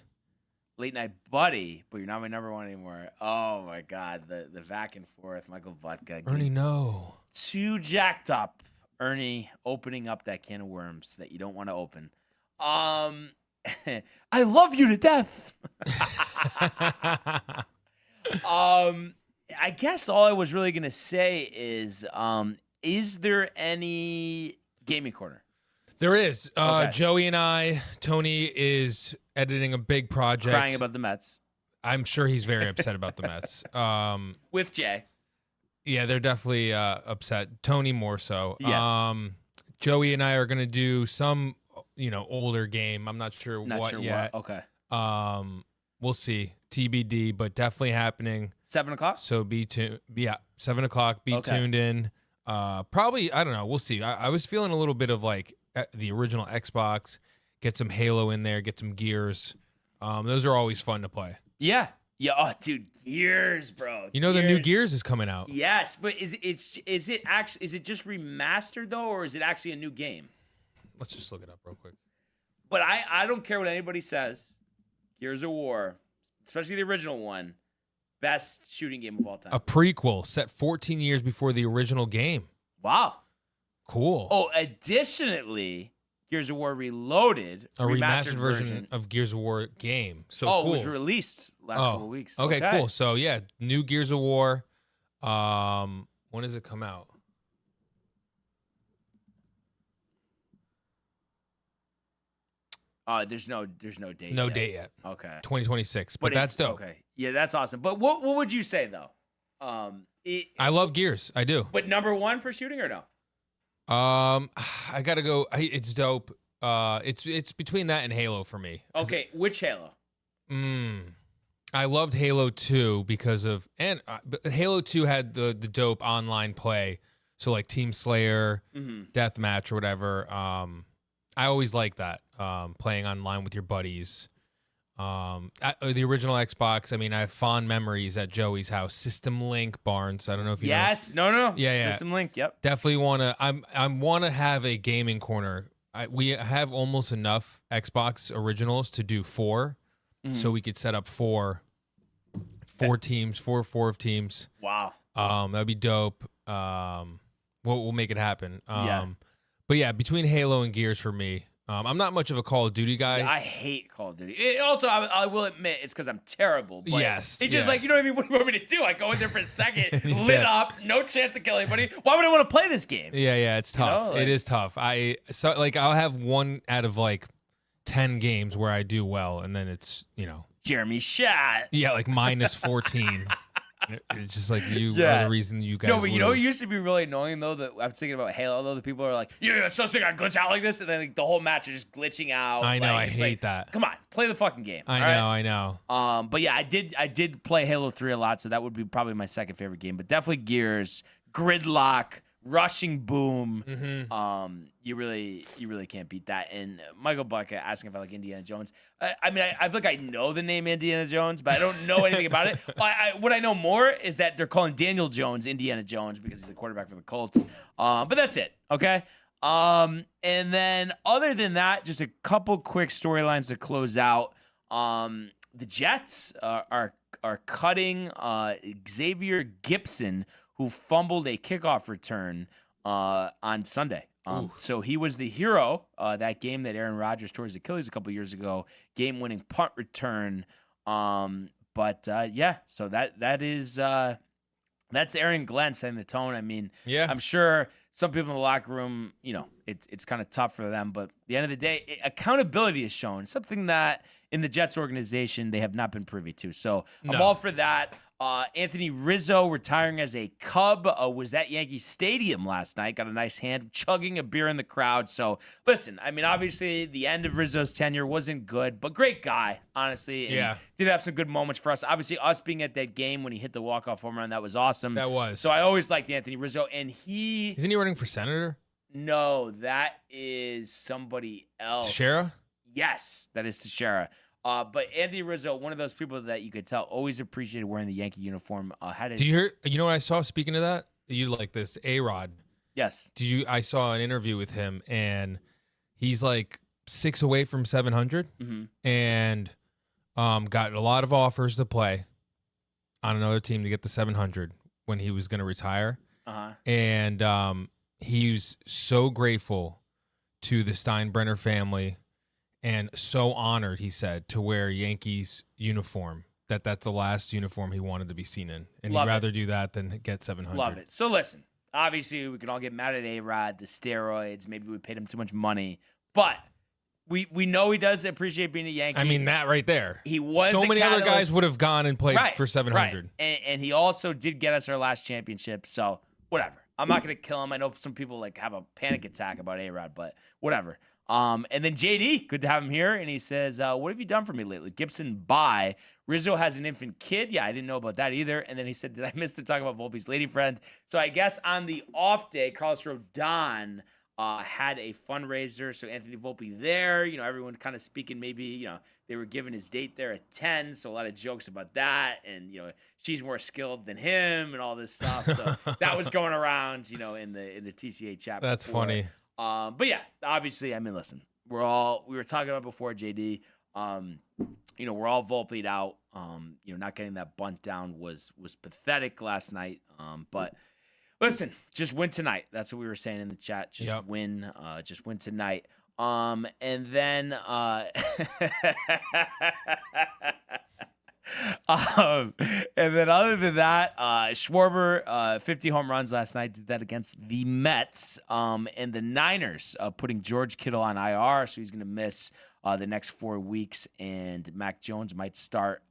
A: Late Night Buddy, but you're not my number one anymore. Oh, my God. The back and forth. Michael Buckta.
G: Ernie, no.
A: Too jacked up. Ernie opening up that can of worms that you don't want to open. I love you to death. I guess all I was really going to say is there any gaming corner?
G: There is.
A: Okay.
G: Joey and Tony is editing a big project.
A: Crying about the Mets.
G: I'm sure he's very upset about the Mets.
A: With Jay.
G: Yeah, they're definitely upset. Tony more so.
A: Yes.
G: Joey and I are going to do some, older game. I'm not sure
A: Not
G: what
A: sure
G: yet.
A: what. Okay.
G: We'll see. TBD, but definitely happening.
A: 7 o'clock?
G: So be tuned. Yeah, 7 o'clock. Be tuned in. Probably, I don't know. We'll see. I was feeling a little bit of like the original Xbox. Get some Halo in there. Get some Gears. Those are always fun to play.
A: Yeah. Yeah. Oh, dude, Gears, bro.
G: The new Gears is coming out.
A: Yes, but is it just remastered though, or is it actually a new game?
G: Let's just look it up real quick.
A: But I don't care what anybody says. Gears of War, especially the original one, best shooting game of all time.
G: A prequel set 14 years before the original game.
A: Wow.
G: Cool.
A: Oh, additionally, Gears of War Reloaded,
G: a remastered version of Gears of War game. So cool.
A: It was released last couple of weeks.
G: Okay, cool. So yeah, new Gears of War. When does it come out?
A: There's no date.
G: No date yet.
A: Okay.
G: 2026. But that's dope.
A: Okay. Yeah, that's awesome. But what would you say though?
G: I love Gears. I do.
A: But number one for shooting or no?
G: I gotta go. It's dope. It's between that and Halo for me.
A: Okay, which Halo?
G: I loved Halo 2 because of but Halo 2 had the dope online play. So like Team Slayer, Deathmatch or whatever. I always like that. Playing online with your buddies. The original Xbox, I mean, I have fond memories at Joey's house. System Link, Barnes. I don't know if you know.
A: Yes. No.
G: Yeah.
A: System Link. Yep.
G: Definitely want to. I want to have a gaming corner. We have almost enough Xbox originals to do 4, so we could set up four teams, four of teams.
A: Wow.
G: That'd be dope. We'll make it happen.
A: Yeah.
G: But yeah, between Halo and Gears for me. I'm not much of a Call of Duty guy.
A: Yeah, I hate Call of Duty. Also, I will admit, it's because I'm terrible. But
G: yes.
A: It's just like, you know what I mean? What do you want me to do? I go in there for a second, lit up, no chance to kill anybody. Why would I want to play this game?
G: Yeah, it's tough. It is tough. I'll have 1 out of like 10 games where I do well, and then it's,
A: Jeremy shot.
G: Yeah, like minus 14. It's just like you are the reason you guys.
A: No, but
G: lose.
A: it used to be really annoying though. That I'm thinking about Halo. Though the people are like, "Yeah, it's so sick. I glitch out like this," and then like, the whole match is just glitching out.
G: I know.
A: Like,
G: I hate that.
A: Come on, play the fucking game.
G: I know.
A: But yeah, I did play Halo 3 a lot, so that would be probably my second favorite game. But definitely Gears, Gridlock, Rushing Boom. You really can't beat that. And Michael Buckta asking if I like Indiana Jones. I mean, I feel like I know the name Indiana Jones, but I don't know anything about it. What I know more is that they're calling Daniel Jones Indiana Jones because he's a quarterback for the Colts. But that's it. Okay. And then other than that, just a couple quick storylines to close out. The Jets are cutting Xavier Gibson, who fumbled a kickoff return on Sunday. So he was the hero that game that Aaron Rodgers tore his Achilles a couple years ago, game-winning punt return. So that is that's Aaron Glenn setting the tone. I mean, I'm sure some people in the locker room, it's kind of tough for them, but at the end of the day, accountability is shown, something that in the Jets organization they have not been privy to. So I'm all for that. Anthony Rizzo retiring as a Cub was at Yankee Stadium last night. Got a nice hand chugging a beer in the crowd. So listen, I mean, obviously the end of Rizzo's tenure wasn't good, but great guy, honestly. And did have some good moments for us. Obviously, us being at that game when he hit the walk-off home run, that was awesome.
G: That was.
A: So I always liked Anthony Rizzo, and
G: isn't he running for senator?
A: No, that is somebody else.
G: Teixeira?
A: Yes, that is Teixeira. But Anthony Rizzo, one of those people that you could tell always appreciated wearing the Yankee uniform.
G: Did you hear? You know what I saw? Speaking of that, you like this A-Rod.
A: Yes.
G: I saw an interview with him, and he's like 6 away from 700, and got a lot of offers to play on another team to get the 700 when he was going to retire. And he was so grateful to the Steinbrenner family. And so honored, he said, to wear Yankees uniform, that's the last uniform he wanted to be seen in. And he'd rather do that than get 700.
A: Love it. So listen, obviously we can all get mad at A-Rod, the steroids, maybe we paid him too much money. But we know he does appreciate being a Yankee.
G: I mean, that right there.
A: He was
G: so many
A: catalyst.
G: other guys would have gone and played for 700.
A: Right. And he also did get us our last championship, so whatever. I'm not going to kill him. I know some people have a panic attack about A-Rod, but whatever. And then JD, good to have him here. And he says, what have you done for me lately? Gibson, bye. Rizzo has an infant kid. Yeah, I didn't know about that either. And then he said, did I miss to talk about Volpe's lady friend? So I guess on the off day, Carlos Rodon had a fundraiser. So Anthony Volpe there, everyone kind of speaking maybe, they were given his date there at 10. So a lot of jokes about that. And, she's more skilled than him and all this stuff. So that was going around, in the TCA chat.
G: That's
A: before.
G: funny.
A: But yeah, obviously, I mean, listen, we were talking about before, JD, we're all Volpe'd out. Not getting that bunt down was pathetic last night. But listen, just win tonight. That's what we were saying in the chat. Just win tonight. And then, and then other than that, Schwarber, 50 home runs last night, did that against the Mets, and the Niners, putting George Kittle on IR, so he's going to miss the next 4 weeks, and Mac Jones might start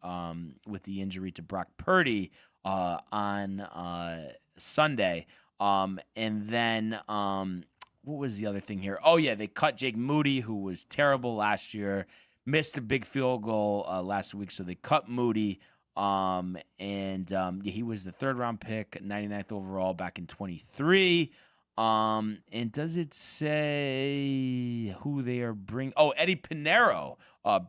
A: with the injury to Brock Purdy on Sunday. And then what was the other thing here? Oh, yeah, they cut Jake Moody, who was terrible last year. Missed a big field goal last week, so they cut Moody. He was the third-round pick, 99th overall back in 23. And does it say who they are bringing? Oh, Eddie Pinheiro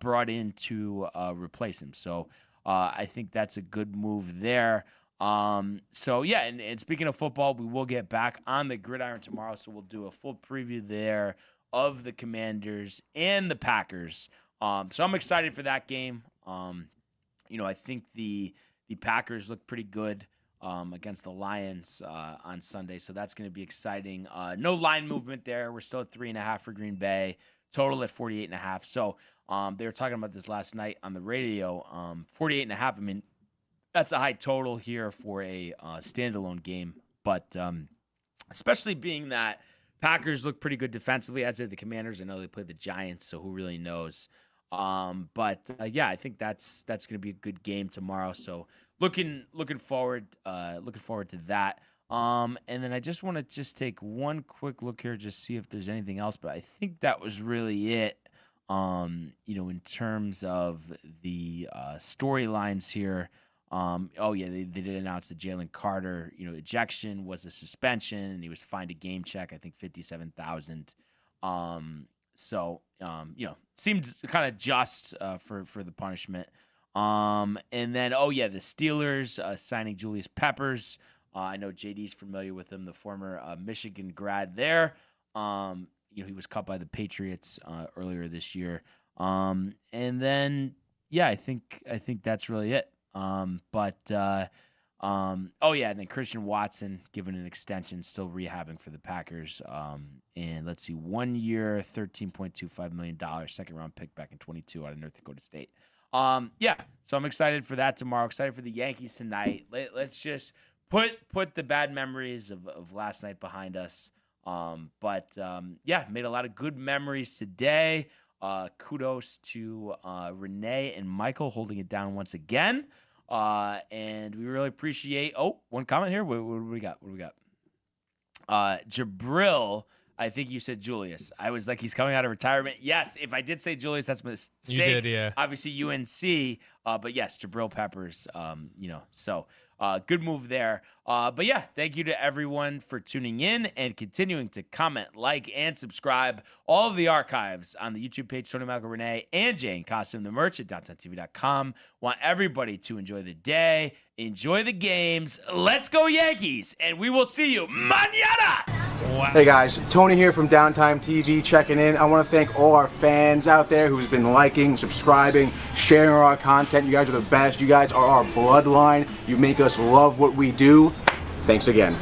A: brought in to replace him. So I think that's a good move there. And speaking of football, we will get back on the gridiron tomorrow, so we'll do a full preview there of the Commanders and the Packers. So I'm excited for that game. I think the Packers look pretty good against the Lions on Sunday, so that's going to be exciting. No line movement there. We're still at 3.5 for Green Bay. Total at 48.5. So they were talking about this last night on the radio. 48.5. I mean, that's a high total here for a standalone game, but especially being that Packers look pretty good defensively, as did the Commanders. I know they played the Giants, so who really knows? I think that's going to be a good game tomorrow. So looking forward to that. And then I just want to take one quick look here, just see if there's anything else. But I think that was really it. In terms of the storylines here. They did announce that Jalen Carter, ejection was a suspension, and he was fined a game check, I think $57,000. Seemed kind of just for the punishment. And then, the Steelers signing Julius Peppers. I know JD's familiar with him, the former Michigan grad there. He was cut by the Patriots earlier this year. And then, I think that's really it. Oh yeah, and then Christian Watson given an extension, still rehabbing for the Packers. And let's see, 1 year, $13.25 million, second round pick back in 22 out of North Dakota State. Yeah, so I'm excited for that tomorrow. Excited for the Yankees tonight. Let's just put the bad memories of last night behind us. Yeah, made a lot of good memories today. Kudos to Renee and Michael holding it down once again. And we really appreciate. Oh, one comment here. What do we got? Jabril, I think you said Julius. I was like, he's coming out of retirement. Yes, if I did say Julius, that's a mistake.
G: You did, yeah.
A: Obviously UNC, but yes, Jabril Peppers. So good move there. But yeah, thank you to everyone for tuning in and continuing to comment, like, and subscribe. All of the archives on the YouTube page, Tony Michael, Renee, and Jane Costume, the merch at downtime.tv.com. Want everybody to enjoy the day, enjoy the games. Let's go Yankees, and we will see you mañana.
H: Wow. Hey guys, Tony here from Downtime TV checking in. I want to thank all our fans out there who's been liking, subscribing, sharing our content. You guys are the best. You guys are our bloodline. You make us love what we do. Thanks again.